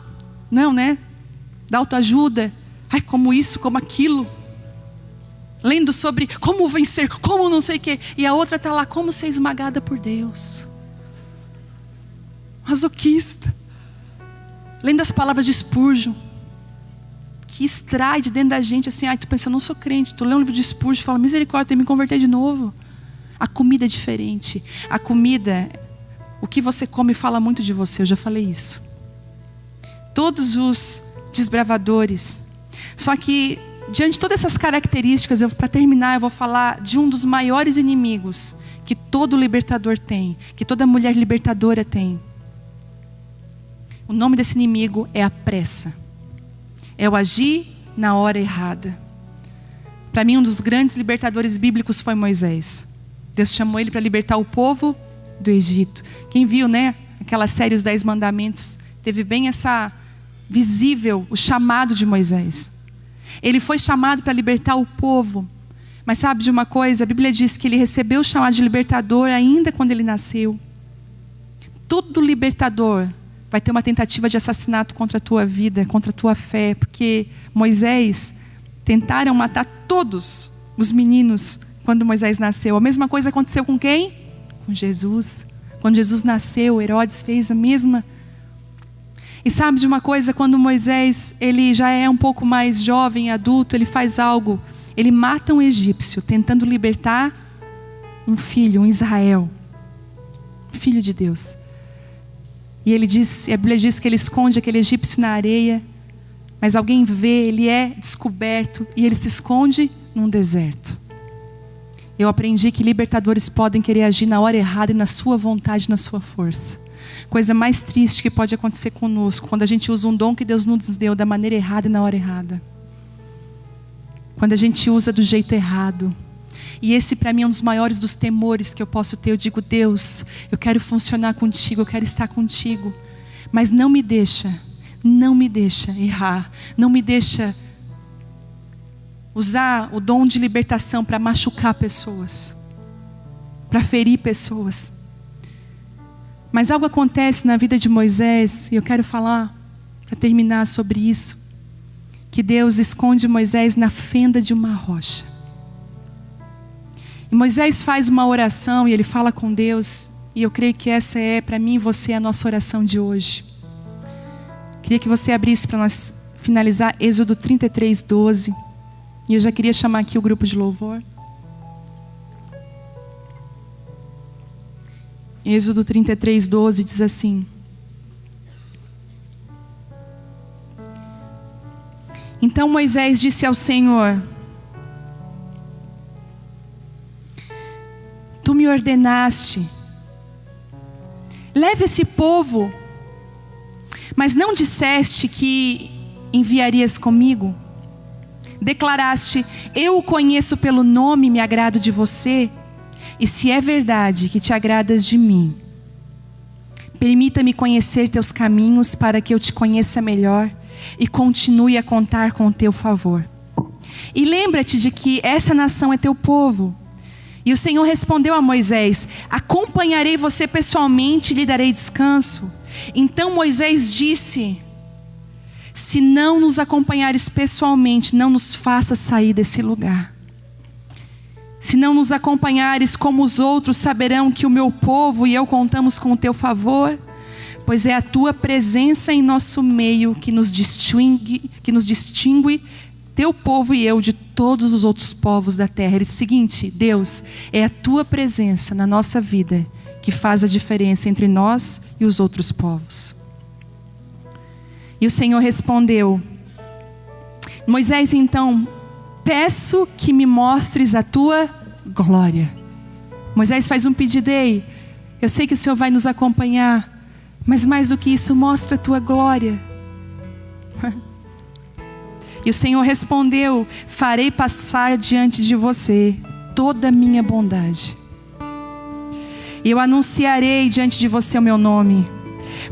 Não, né? Da autoajuda. Ai, como isso, como aquilo. Lendo sobre como vencer, como não sei o quê. E a outra está lá, como ser esmagada por Deus. Masoquista. Lendo as palavras de Spurgeon. que extrai de dentro da gente assim, tu pensa, eu não sou crente. Tu lê um livro de Spurgeon e fala, misericórdia, tem que me converter de novo. A comida é diferente. A comida, o que você come fala muito de você, eu já falei isso. Todos os desbravadores. Só que, diante de todas essas características, para terminar, eu vou falar de um dos maiores inimigos que todo libertador tem, que toda mulher libertadora tem. O nome desse inimigo é a pressa. É o agir na hora errada. Para mim, um dos grandes libertadores bíblicos foi Moisés. Deus chamou ele para libertar o povo do Egito. Quem viu, né, aquela série Os 10 Mandamentos, teve bem essa visível, o chamado de Moisés. Ele foi chamado para libertar o povo. Mas sabe de uma coisa? A Bíblia diz que ele recebeu o chamado de libertador ainda quando ele nasceu. Todo libertador vai ter uma tentativa de assassinato contra a tua vida, contra a tua fé. Porque Moisés, tentaram matar todos os meninos quando Moisés nasceu. A mesma coisa aconteceu com quem? Com Jesus. Quando Jesus nasceu, Herodes fez a mesma. E sabe de uma coisa? Quando Moisés, ele já é um pouco mais jovem, adulto, ele faz algo. Ele mata um egípcio, tentando libertar um filho, um Israel. Filho de Deus. E ele diz, a Bíblia diz que ele esconde aquele egípcio na areia. Mas alguém vê, ele é descoberto e ele se esconde num deserto. Eu aprendi que libertadores podem querer agir na hora errada e na sua vontade, na sua força. Coisa mais triste que pode acontecer conosco, quando a gente usa um dom que Deus nos deu da maneira errada e na hora errada. Quando a gente usa do jeito errado. E esse para mim é um dos maiores dos temores que eu posso ter. Eu digo, Deus, eu quero funcionar contigo, eu quero estar contigo. Mas não me deixa errar. Não me deixa usar o dom de libertação para machucar pessoas. Para ferir pessoas. Mas algo acontece na vida de Moisés, e eu quero falar, para terminar sobre isso, que Deus esconde Moisés na fenda de uma rocha. E Moisés faz uma oração e ele fala com Deus, e eu creio que essa é, para mim e você, a nossa oração de hoje. Queria que você abrisse para nós finalizar Êxodo 33, 12. E eu já queria chamar aqui o grupo de louvor. Êxodo 33, 12 diz assim: Então Moisés disse ao Senhor: Tu me ordenaste, leve esse povo, mas não disseste que enviarias comigo? Declaraste: eu o conheço pelo nome e me agrado de você. E se é verdade que te agradas de mim, permita-me conhecer teus caminhos para que eu te conheça melhor e continue a contar com o teu favor. E lembra-te de que essa nação é teu povo. E o Senhor respondeu a Moisés: acompanharei você pessoalmente e lhe darei descanso. Então Moisés disse: se não nos acompanhares pessoalmente, não nos faças sair desse lugar. Se não nos acompanhares como os outros, saberão que o meu povo e eu contamos com o teu favor, pois é a tua presença em nosso meio que nos distingue, teu povo e eu, de todos os outros povos da terra. Ele diz o seguinte: Deus, é a tua presença na nossa vida que faz a diferença entre nós e os outros povos. E o Senhor respondeu: Moisés, então, peço que me mostres a tua glória. Moisés faz um pedido: ei, eu sei que o Senhor vai nos acompanhar, mas mais do que isso, mostra a tua glória. E o Senhor respondeu: farei passar diante de você toda a minha bondade. E eu anunciarei diante de você o meu nome,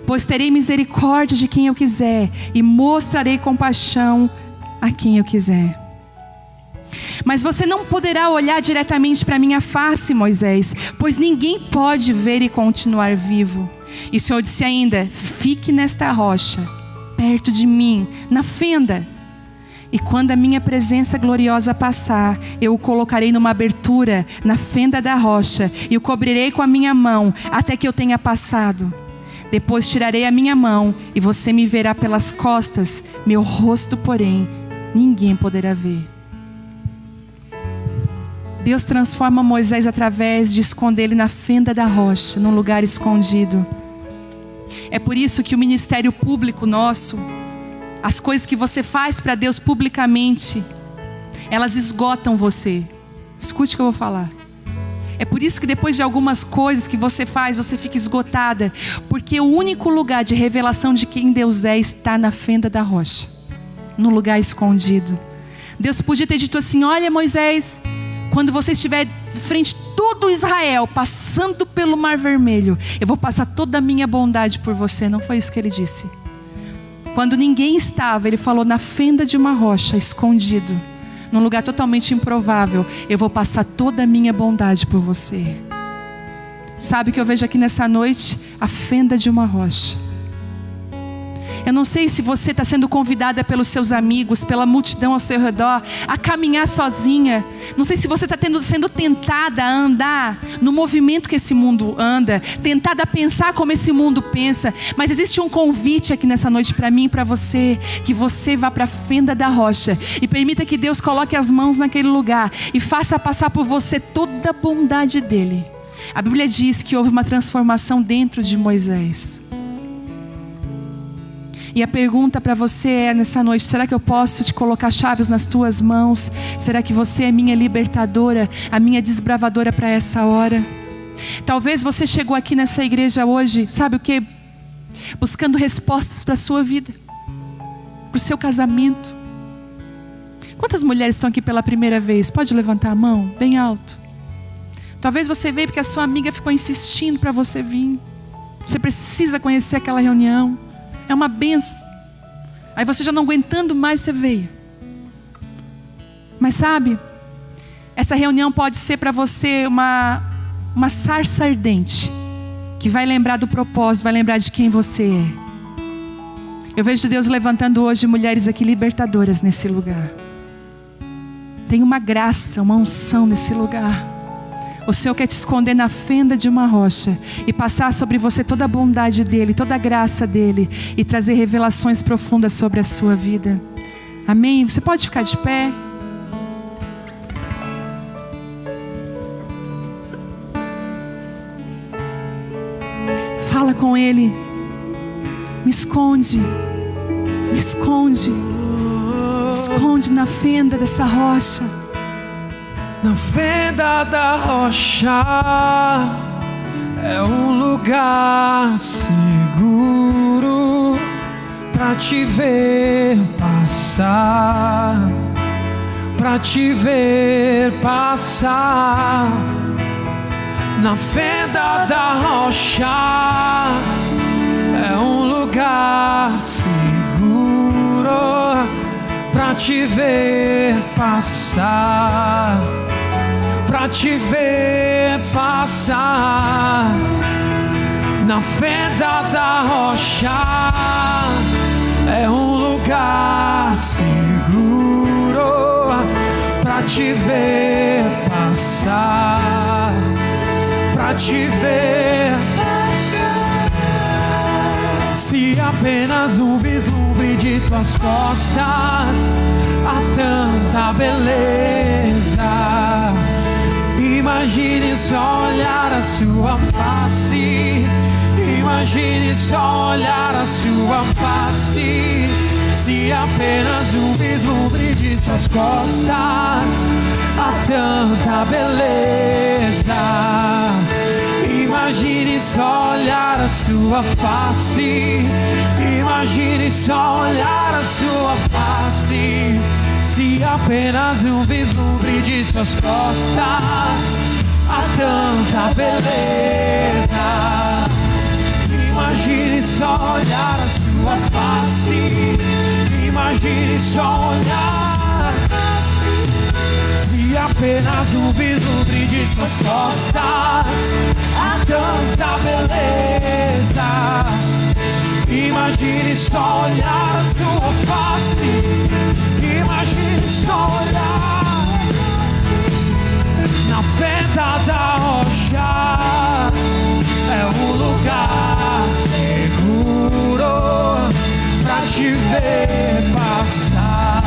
pois terei misericórdia de quem eu quiser e mostrarei compaixão a quem eu quiser. Mas você não poderá olhar diretamente para minha face, Moisés, pois ninguém pode ver e continuar vivo. E o Senhor disse ainda: fique nesta rocha, perto de mim, na fenda. E quando a minha presença gloriosa passar, eu o colocarei numa abertura na fenda da rocha e o cobrirei com a minha mão até que eu tenha passado. Depois tirarei a minha mão e você me verá pelas costas, meu rosto, porém, ninguém poderá ver. Deus transforma Moisés através de esconder ele na fenda da rocha, num lugar escondido. É por isso que o ministério público nosso, as coisas que você faz para Deus publicamente, elas esgotam você. Escute o que eu vou falar. É por isso que depois de algumas coisas que você faz, você fica esgotada. Porque o único lugar de revelação de quem Deus é está na fenda da rocha, no lugar escondido. Deus podia ter dito assim: olha, Moisés, quando você estiver frente a todo Israel, passando pelo Mar Vermelho, eu vou passar toda a minha bondade por você. Não foi isso que ele disse. Quando ninguém estava, ele falou: na fenda de uma rocha, escondido, num lugar totalmente improvável, eu vou passar toda a minha bondade por você. Sabe o que eu vejo aqui nessa noite? A fenda de uma rocha. Eu não sei se você está sendo convidada pelos seus amigos, pela multidão ao seu redor, a caminhar sozinha. Não sei se você está sendo tentada a andar no movimento que esse mundo anda, tentada a pensar como esse mundo pensa. Mas existe um convite aqui nessa noite para mim e para você, que você vá para a fenda da rocha e permita que Deus coloque as mãos naquele lugar e faça passar por você toda a bondade dele. A Bíblia diz que houve uma transformação dentro de Moisés. E a pergunta para você é nessa noite: será que eu posso te colocar chaves nas tuas mãos? Será que você é minha libertadora, a minha desbravadora para essa hora? Talvez você chegou aqui nessa igreja hoje, sabe o que? Buscando respostas para a sua vida, para o seu casamento. Quantas mulheres estão aqui pela primeira vez? Pode levantar a mão, bem alto. Talvez você veio porque a sua amiga ficou insistindo para você vir. Você precisa conhecer aquela reunião. É uma benção. Aí você já não aguentando mais, você veio. Mas sabe, essa reunião pode ser para você uma sarça ardente, que vai lembrar do propósito, vai lembrar de quem você é. Eu vejo Deus levantando hoje mulheres aqui libertadoras nesse lugar. Tem uma graça, uma unção nesse lugar. O Senhor quer te esconder na fenda de uma rocha e passar sobre você toda a bondade dEle, toda a graça dEle e trazer revelações profundas sobre a sua vida. Amém? Você pode ficar de pé? Fala com Ele. Me esconde. Me esconde. Me esconde na fenda dessa rocha. Na fenda da rocha é um lugar seguro pra te ver passar, pra te ver passar. Na fenda da rocha é um lugar seguro pra te ver passar, pra te ver passar. Na fenda da rocha é um lugar seguro pra te ver passar, pra te ver passar. Se apenas um vislumbre de suas costas, há tanta beleza. Imagine só olhar a sua face. Imagine só olhar a sua face. Se apenas um vislumbre de suas costas, há tanta beleza. Imagine só olhar a sua face. Imagine só olhar a sua face. Se apenas um vislumbre de suas costas, há tanta beleza. Imagine só olhar a sua face. Imagine só olhar. Se apenas um vislumbre de suas costas, há tanta beleza. Imagine só olhar a sua face. Imagine só olhar. Na fenda da rocha é um lugar seguro pra te ver passar,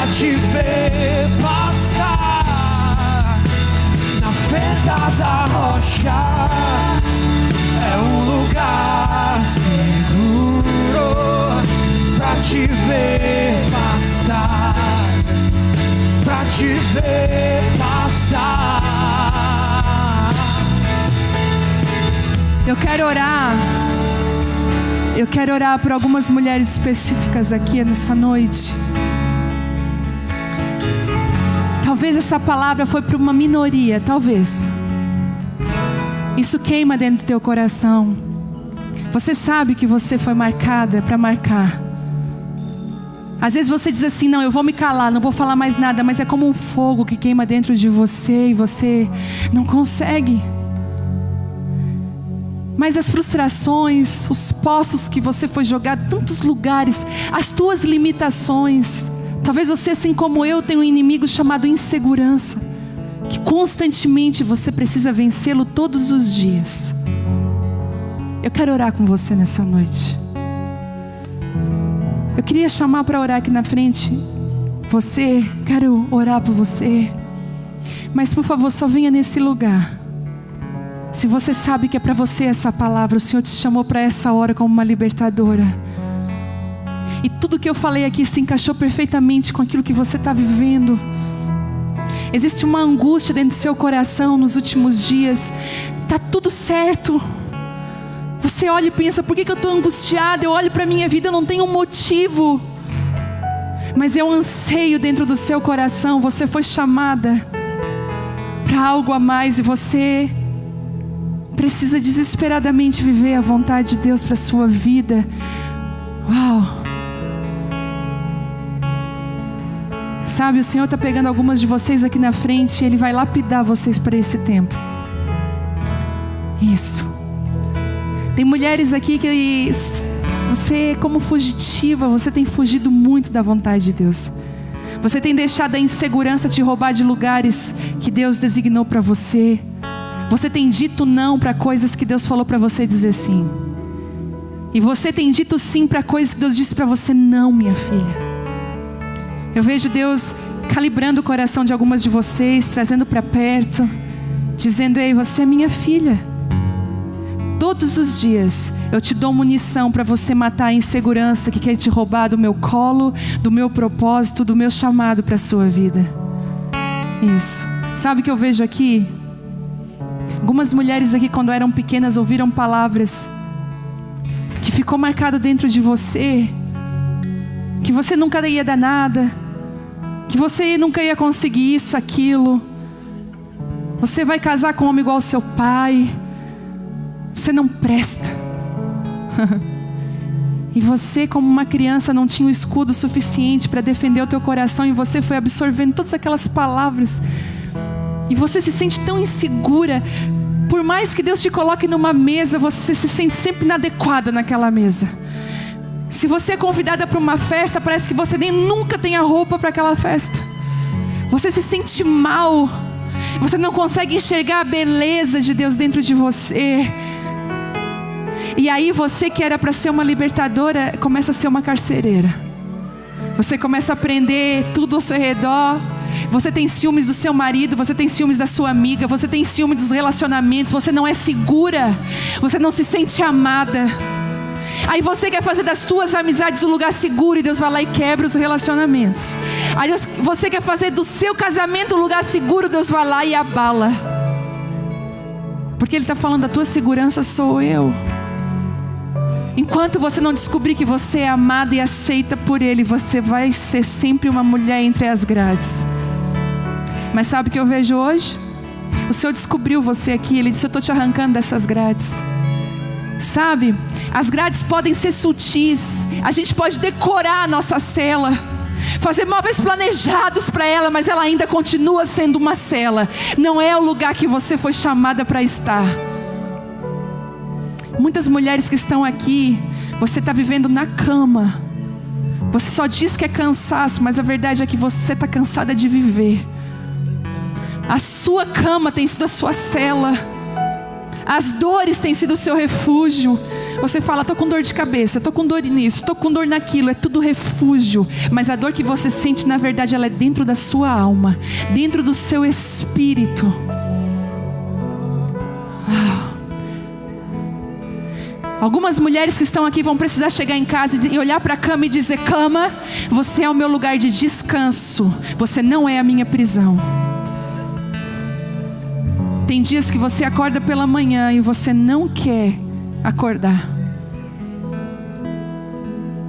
pra te ver passar. Na fenda da rocha é um lugar seguro pra te ver passar, pra te ver passar. Eu quero orar por algumas mulheres específicas aqui nessa noite. Talvez essa palavra foi para uma minoria, talvez. Isso queima dentro do teu coração. Você sabe que você foi marcada para marcar. Às vezes você diz assim, não, eu vou me calar, não vou falar mais nada, mas é como um fogo que queima dentro de você e você não consegue. Mas as frustrações, os poços que você foi jogado, tantos lugares, as tuas limitações. Talvez você, assim como eu, tenha um inimigo chamado insegurança, que constantemente você precisa vencê-lo todos os dias. Eu quero orar com você nessa noite. Eu queria chamar para orar aqui na frente você, quero orar por você. Mas por favor, só venha nesse lugar se você sabe que é para você essa palavra. O Senhor te chamou para essa hora como uma libertadora. E tudo que eu falei aqui se encaixou perfeitamente com aquilo que você está vivendo. Existe uma angústia dentro do seu coração nos últimos dias. Está tudo certo. Você olha e pensa, por que eu estou angustiada? Eu olho para a minha vida, eu não tenho um motivo. Mas é um anseio dentro do seu coração. Você foi chamada para algo a mais e você precisa desesperadamente viver a vontade de Deus para a sua vida. Uau! Sabe, o Senhor está pegando algumas de vocês aqui na frente e Ele vai lapidar vocês para esse tempo. Isso. Tem mulheres aqui que você, como fugitiva, você tem fugido muito da vontade de Deus. Você tem deixado a insegurança te roubar de lugares que Deus designou para você. Você tem dito não para coisas que Deus falou para você dizer sim. E você tem dito sim para coisas que Deus disse para você não, minha filha. Eu vejo Deus calibrando o coração de algumas de vocês, trazendo para perto, dizendo, ei, você é minha filha. Todos os dias eu te dou munição para você matar a insegurança que quer te roubar do meu colo, do meu propósito, do meu chamado para a sua vida. Isso. Sabe o que eu vejo aqui? Algumas mulheres aqui, quando eram pequenas, ouviram palavras que ficou marcado dentro de você, que você nunca ia dar nada, que você nunca ia conseguir isso, aquilo. Você vai casar com um homem igual ao seu pai. Você não presta. E você, como uma criança, não tinha o escudo suficiente para defender o teu coração, e você foi absorvendo todas aquelas palavras. E você se sente tão insegura. Por mais que Deus te coloque numa mesa, você se sente sempre inadequada naquela mesa. Se você é convidada para uma festa, parece que você nem nunca tem a roupa para aquela festa. Você se sente mal. Você não consegue enxergar a beleza de Deus dentro de você. E aí você que era para ser uma libertadora, começa a ser uma carcereira. Você começa a prender tudo ao seu redor. Você tem ciúmes do seu marido, você tem ciúmes da sua amiga, você tem ciúmes dos relacionamentos, você não é segura, você não se sente amada. Aí você quer fazer das tuas amizades um lugar seguro e Deus vai lá e quebra os relacionamentos. Aí você quer fazer do seu casamento um lugar seguro, Deus vai lá e abala. Porque Ele está falando, a tua segurança sou eu. Enquanto você não descobrir que você é amada e aceita por Ele, você vai ser sempre uma mulher entre as grades. Mas sabe o que eu vejo hoje? O Senhor descobriu você aqui. Ele disse, eu estou te arrancando dessas grades. Sabe, as grades podem ser sutis. A gente pode decorar a nossa cela, fazer móveis planejados para ela, mas ela ainda continua sendo uma cela. Não é o lugar que você foi chamada para estar. Muitas mulheres que estão aqui, você está vivendo na cama. Você só diz que é cansaço, mas a verdade é que você está cansada de viver. A sua cama tem sido a sua cela. As dores têm sido o seu refúgio. Você fala, estou com dor de cabeça, estou com dor nisso, estou com dor naquilo. É tudo refúgio. Mas a dor que você sente, na verdade, ela é dentro da sua alma, dentro do seu espírito. Algumas mulheres que estão aqui vão precisar chegar em casa e olhar para a cama e dizer: cama, você é o meu lugar de descanso, você não é a minha prisão. Tem dias que você acorda pela manhã e você não quer acordar,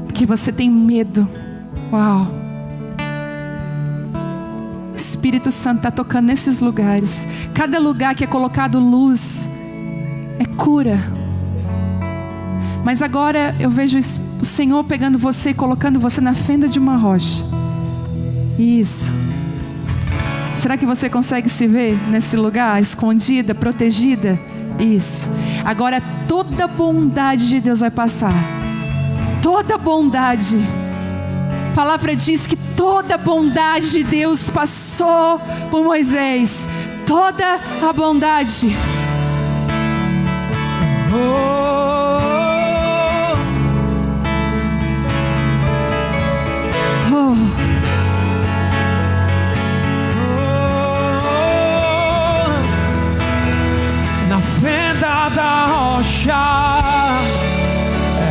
porque você tem medo. Uau! O Espírito Santo está tocando nesses lugares. Cada lugar que é colocado luz é cura. Mas agora eu vejo o Senhor pegando você e colocando você na fenda de uma rocha. Isso. Será que você consegue se ver nesse lugar, escondida, protegida? Isso. Agora toda a bondade de Deus vai passar. Toda a bondade. A palavra diz que toda a bondade de Deus passou por Moisés. Toda a bondade. Na fenda da rocha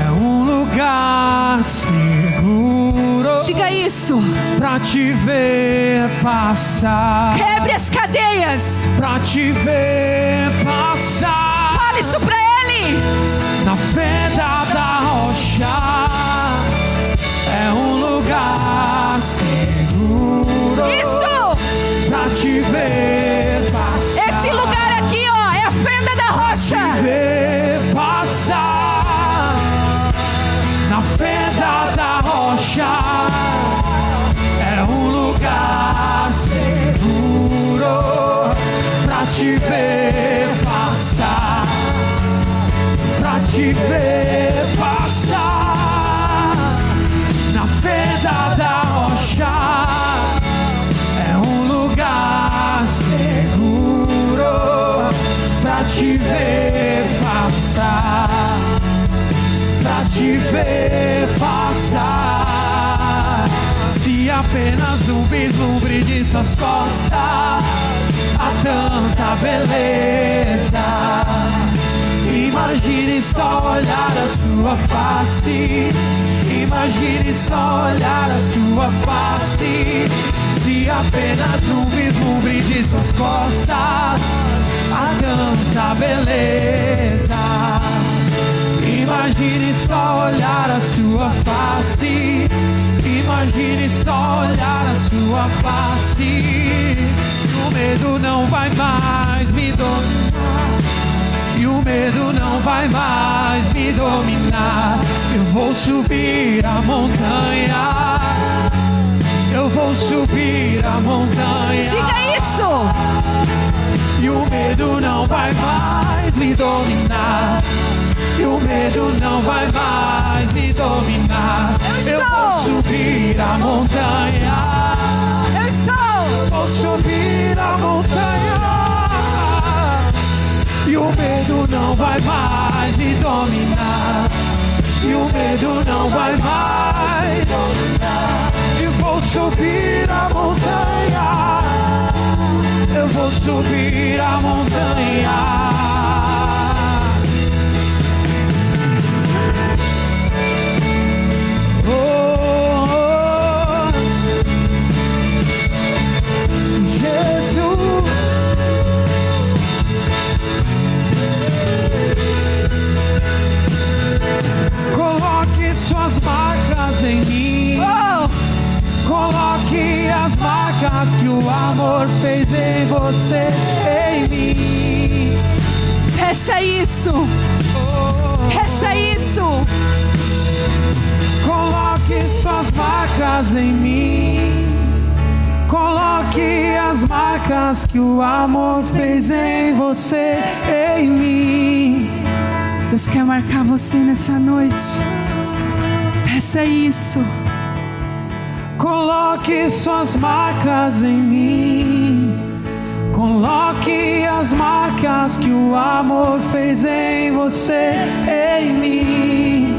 é um lugar seguro. Diga isso. Pra te ver passar. Quebre as cadeias. Pra te ver passar. Fale isso pra Ele. Na fenda da rocha é um lugar seguro. Isso. Pra te ver passar. Esse lugar aqui, ó, é a fenda da rocha. Pra te ver passar. Na fenda da rocha é um lugar seguro. Pra te ver passar. Pra te ver passar. Na fenda da rocha é um lugar seguro. Pra te ver passar. Pra te ver passar. Se apenas um vislumbre de suas costas, há tanta beleza. Imagine só olhar a sua face. Imagine só olhar a sua face. Se apenas um vislumbre de suas costas, há tanta beleza. Imagine só olhar a sua face. Imagine só olhar a sua face. O medo não vai mais me dominar. E o medo não vai mais me dominar. Eu vou subir a montanha. Eu vou subir a montanha. Diga isso. E o medo não vai mais me dominar. E o medo não vai mais me dominar. Eu vou subir a montanha. Eu estou. Vou subir a montanha. E o medo não vai mais me dominar. E o medo não vai mais me dominar. E vou subir a montanha. Eu vou subir a montanha. Coloque suas marcas em mim. Coloque as marcas que o amor fez em você, em mim. Peça isso. Peça isso. Coloque suas marcas em mim. Coloque as marcas que o amor fez em você, em mim. Deus quer marcar você nessa noite. Peça isso. Coloque suas marcas em mim. Coloque as marcas que o amor fez em você, em mim.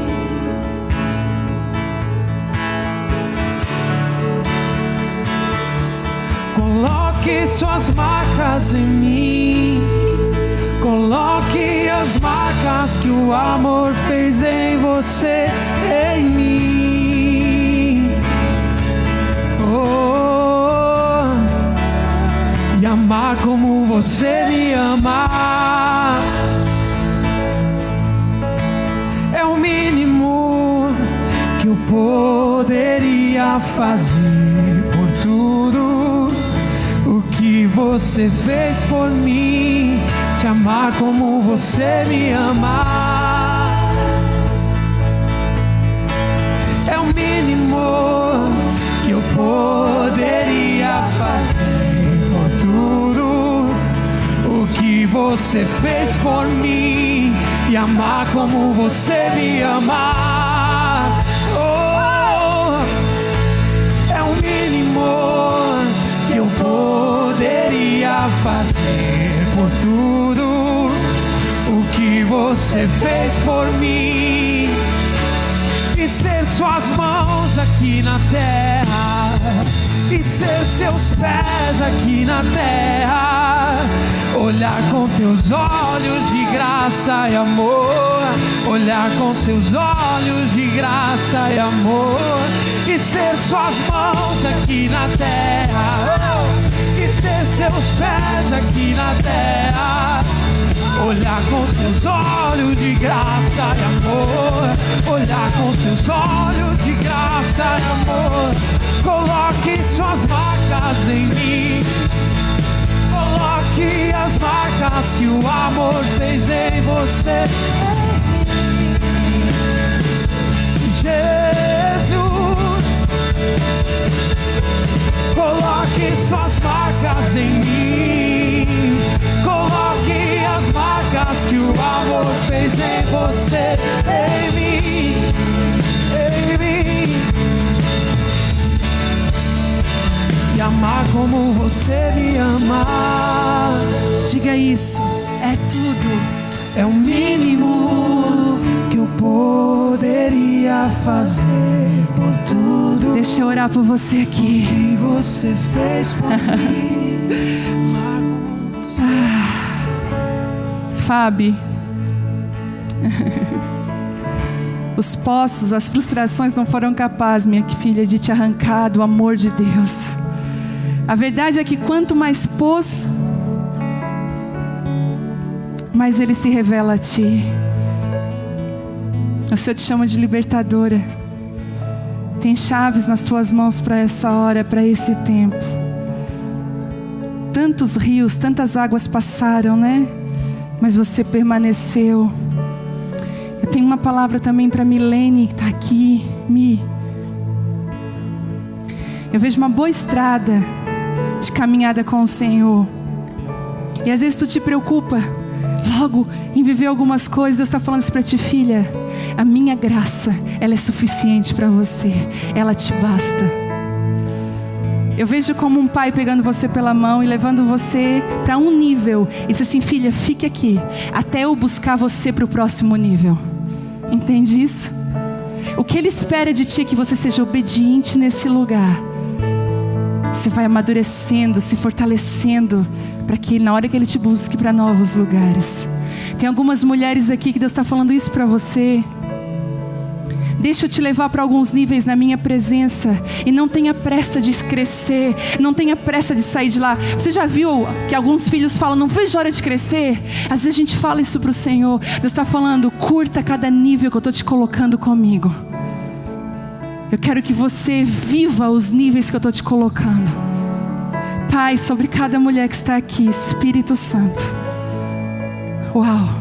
Coloque suas marcas em mim. Coloque as marcas que o amor fez em você, em mim. Oh, e amar como você me ama é o mínimo que eu poderia fazer por tudo o que você fez por mim. Te amar como você me ama é o mínimo que eu poderia fazer por tudo o que você fez por mim. E amar como você me ama, oh, é o mínimo que eu poderia fazer por tudo o que você fez por mim. E ser suas mãos aqui na terra, e ser seus pés aqui na terra. Olhar com teus olhos de graça e amor, olhar com seus olhos de graça e amor. E ser suas mãos aqui na terra, e ser seus pés aqui na terra. Olhar com seus olhos de graça e amor, olhar com seus olhos de graça e amor. Coloque suas marcas em mim. Coloque as marcas que o amor fez em você. Jesus, coloque suas marcas em mim. Coloque as marcas que o amor fez em você, em mim, em mim. E amar como você me ama. Diga isso, é tudo, é o mínimo que eu poderia fazer por tudo. Deixa eu orar por você aqui. Que você fez por mim. Amar como você. Fábio, os poços, as frustrações não foram capazes, minha filha, de te arrancar do amor de Deus. A verdade é que quanto mais poço, mais Ele se revela a ti. O Senhor te chama de libertadora. Tem chaves nas tuas mãos para essa hora, para esse tempo. Tantos rios, tantas águas passaram, né? Mas você permaneceu. Eu tenho uma palavra também para Milene, que está aqui. Eu vejo uma boa estrada de caminhada com o Senhor. E às vezes tu te preocupa logo em viver algumas coisas. Deus está falando isso para ti, filha. A minha graça, ela é suficiente para você. Ela te basta. Eu vejo como um pai pegando você pela mão e levando você para um nível. E diz assim, filha, fique aqui até eu buscar você para o próximo nível. Entende isso? O que Ele espera de ti é que você seja obediente nesse lugar. Você vai amadurecendo, se fortalecendo, para que na hora que Ele te busque para novos lugares. Tem algumas mulheres aqui que Deus está falando isso para você. Deixa eu te levar para alguns níveis na minha presença. E não tenha pressa de crescer. Não tenha pressa de sair de lá. Você já viu que alguns filhos falam, não vejo hora de crescer? Às vezes a gente fala isso para o Senhor. Deus está falando, curta cada nível que eu estou te colocando comigo. Eu quero que você viva os níveis que eu estou te colocando. Pai, sobre cada mulher que está aqui, Espírito Santo. Uau.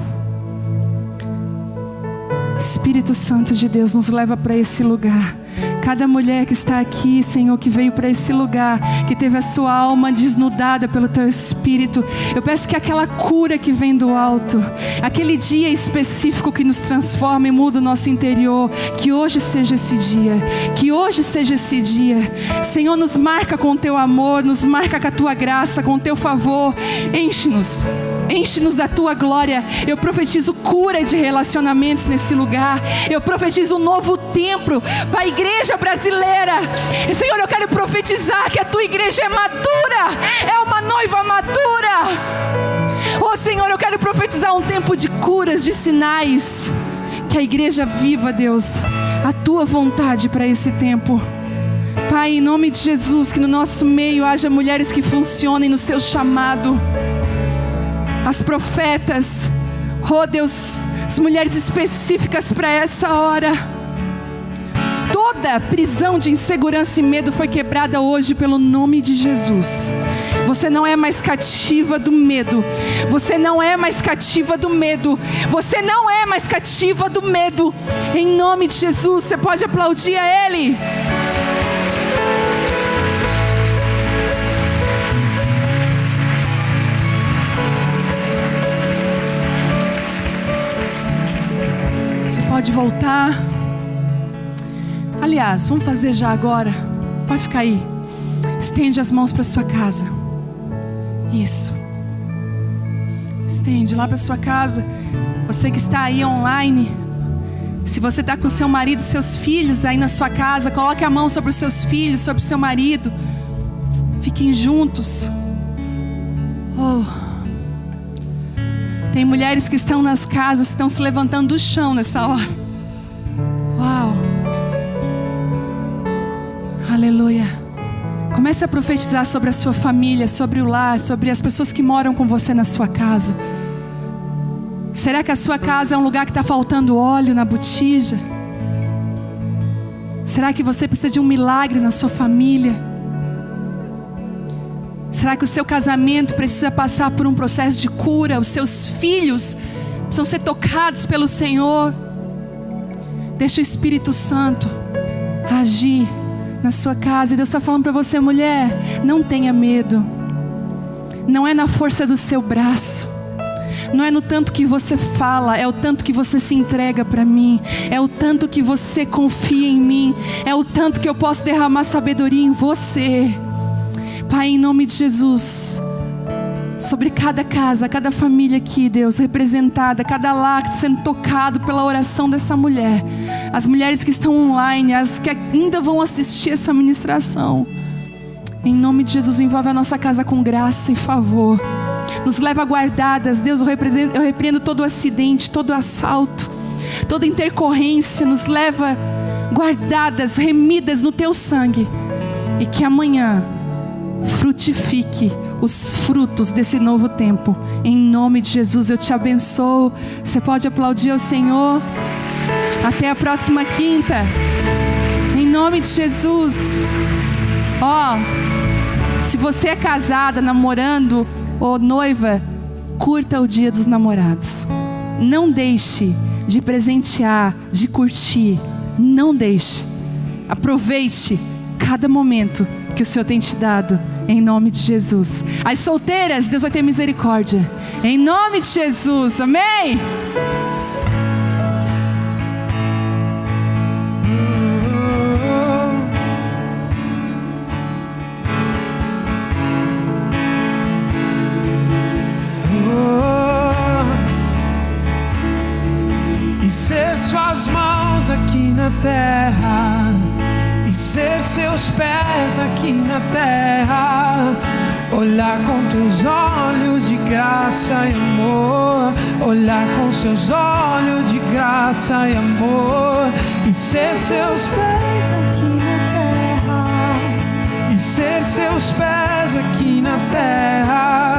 Espírito Santo de Deus, nos leva para esse lugar. Cada mulher que está aqui, Senhor, que veio para esse lugar, que teve a sua alma desnudada pelo Teu Espírito, eu peço que aquela cura que vem do alto, aquele dia específico que nos transforma e muda o nosso interior, que hoje seja esse dia, que hoje seja esse dia. Senhor, nos marca com o Teu amor, nos marca com a Tua graça, com o Teu favor. Enche-nos da Tua glória. Eu profetizo cura de relacionamentos nesse lugar. Eu profetizo um novo tempo para a igreja brasileira. Senhor, eu quero profetizar que a Tua igreja é madura, é uma noiva madura. Oh Senhor, eu quero profetizar um tempo de curas, de sinais. Que a igreja viva, Deus, a Tua vontade para esse tempo. Pai, em nome de Jesus, que no nosso meio haja mulheres que funcionem no Seu chamado. As profetas, oh Deus, as mulheres específicas para essa hora. Toda prisão de insegurança e medo foi quebrada hoje pelo nome de Jesus. Você não é mais cativa do medo. Você não é mais cativa do medo. Você não é mais cativa do medo. Em nome de Jesus, você pode aplaudir a Ele. Você pode voltar. Aliás, vamos fazer já agora. Pode ficar aí. Estende as mãos para sua casa. Isso. Estende lá para sua casa. Você que está aí online, se você está com seu marido, seus filhos aí na sua casa, coloque a mão sobre os seus filhos, sobre o seu marido. Fiquem juntos. Tem mulheres que estão nas casas, estão se levantando do chão nessa hora. Uau. Aleluia. Comece a profetizar sobre a sua família, sobre o lar, sobre as pessoas que moram com você na sua casa. Será que a sua casa é um lugar que está faltando óleo na botija? Será que você precisa de um milagre na sua família? Será que o seu casamento precisa passar por um processo de cura? Os seus filhos precisam ser tocados pelo Senhor? Deixa o Espírito Santo agir na sua casa. E Deus está falando para você, mulher, não tenha medo. Não é na força do seu braço. Não é no tanto que você fala, é o tanto que você se entrega para mim. É o tanto que você confia em mim. É o tanto que eu posso derramar sabedoria em você. Pai, em nome de Jesus, sobre cada casa, cada família aqui, Deus, representada, cada lar sendo tocado pela oração dessa mulher, as mulheres que estão online, as que ainda vão assistir essa ministração, em nome de Jesus, envolve a nossa casa com graça e favor, nos leva guardadas, Deus, eu repreendo todo acidente, todo assalto, toda intercorrência, nos leva guardadas, remidas no Teu sangue, e que amanhã frutifique os frutos desse novo tempo. Em nome de Jesus eu te abençoo. Você pode aplaudir ao Senhor. Até a próxima quinta. Em nome de Jesus. Se você é casada, namorando ou noiva, curta o Dia dos Namorados. Não deixe de presentear, de curtir. Não deixe. Aproveite cada momento que o Senhor tem te dado, em nome de Jesus. As solteiras, Deus vai ter misericórdia, em nome de Jesus, amém? E ser suas mãos aqui na terra, e ser seus pés aqui na terra, olhar com teus olhos de graça e amor, olhar com seus olhos de graça e amor, e ser seus pés aqui na terra, e ser seus pés aqui na terra,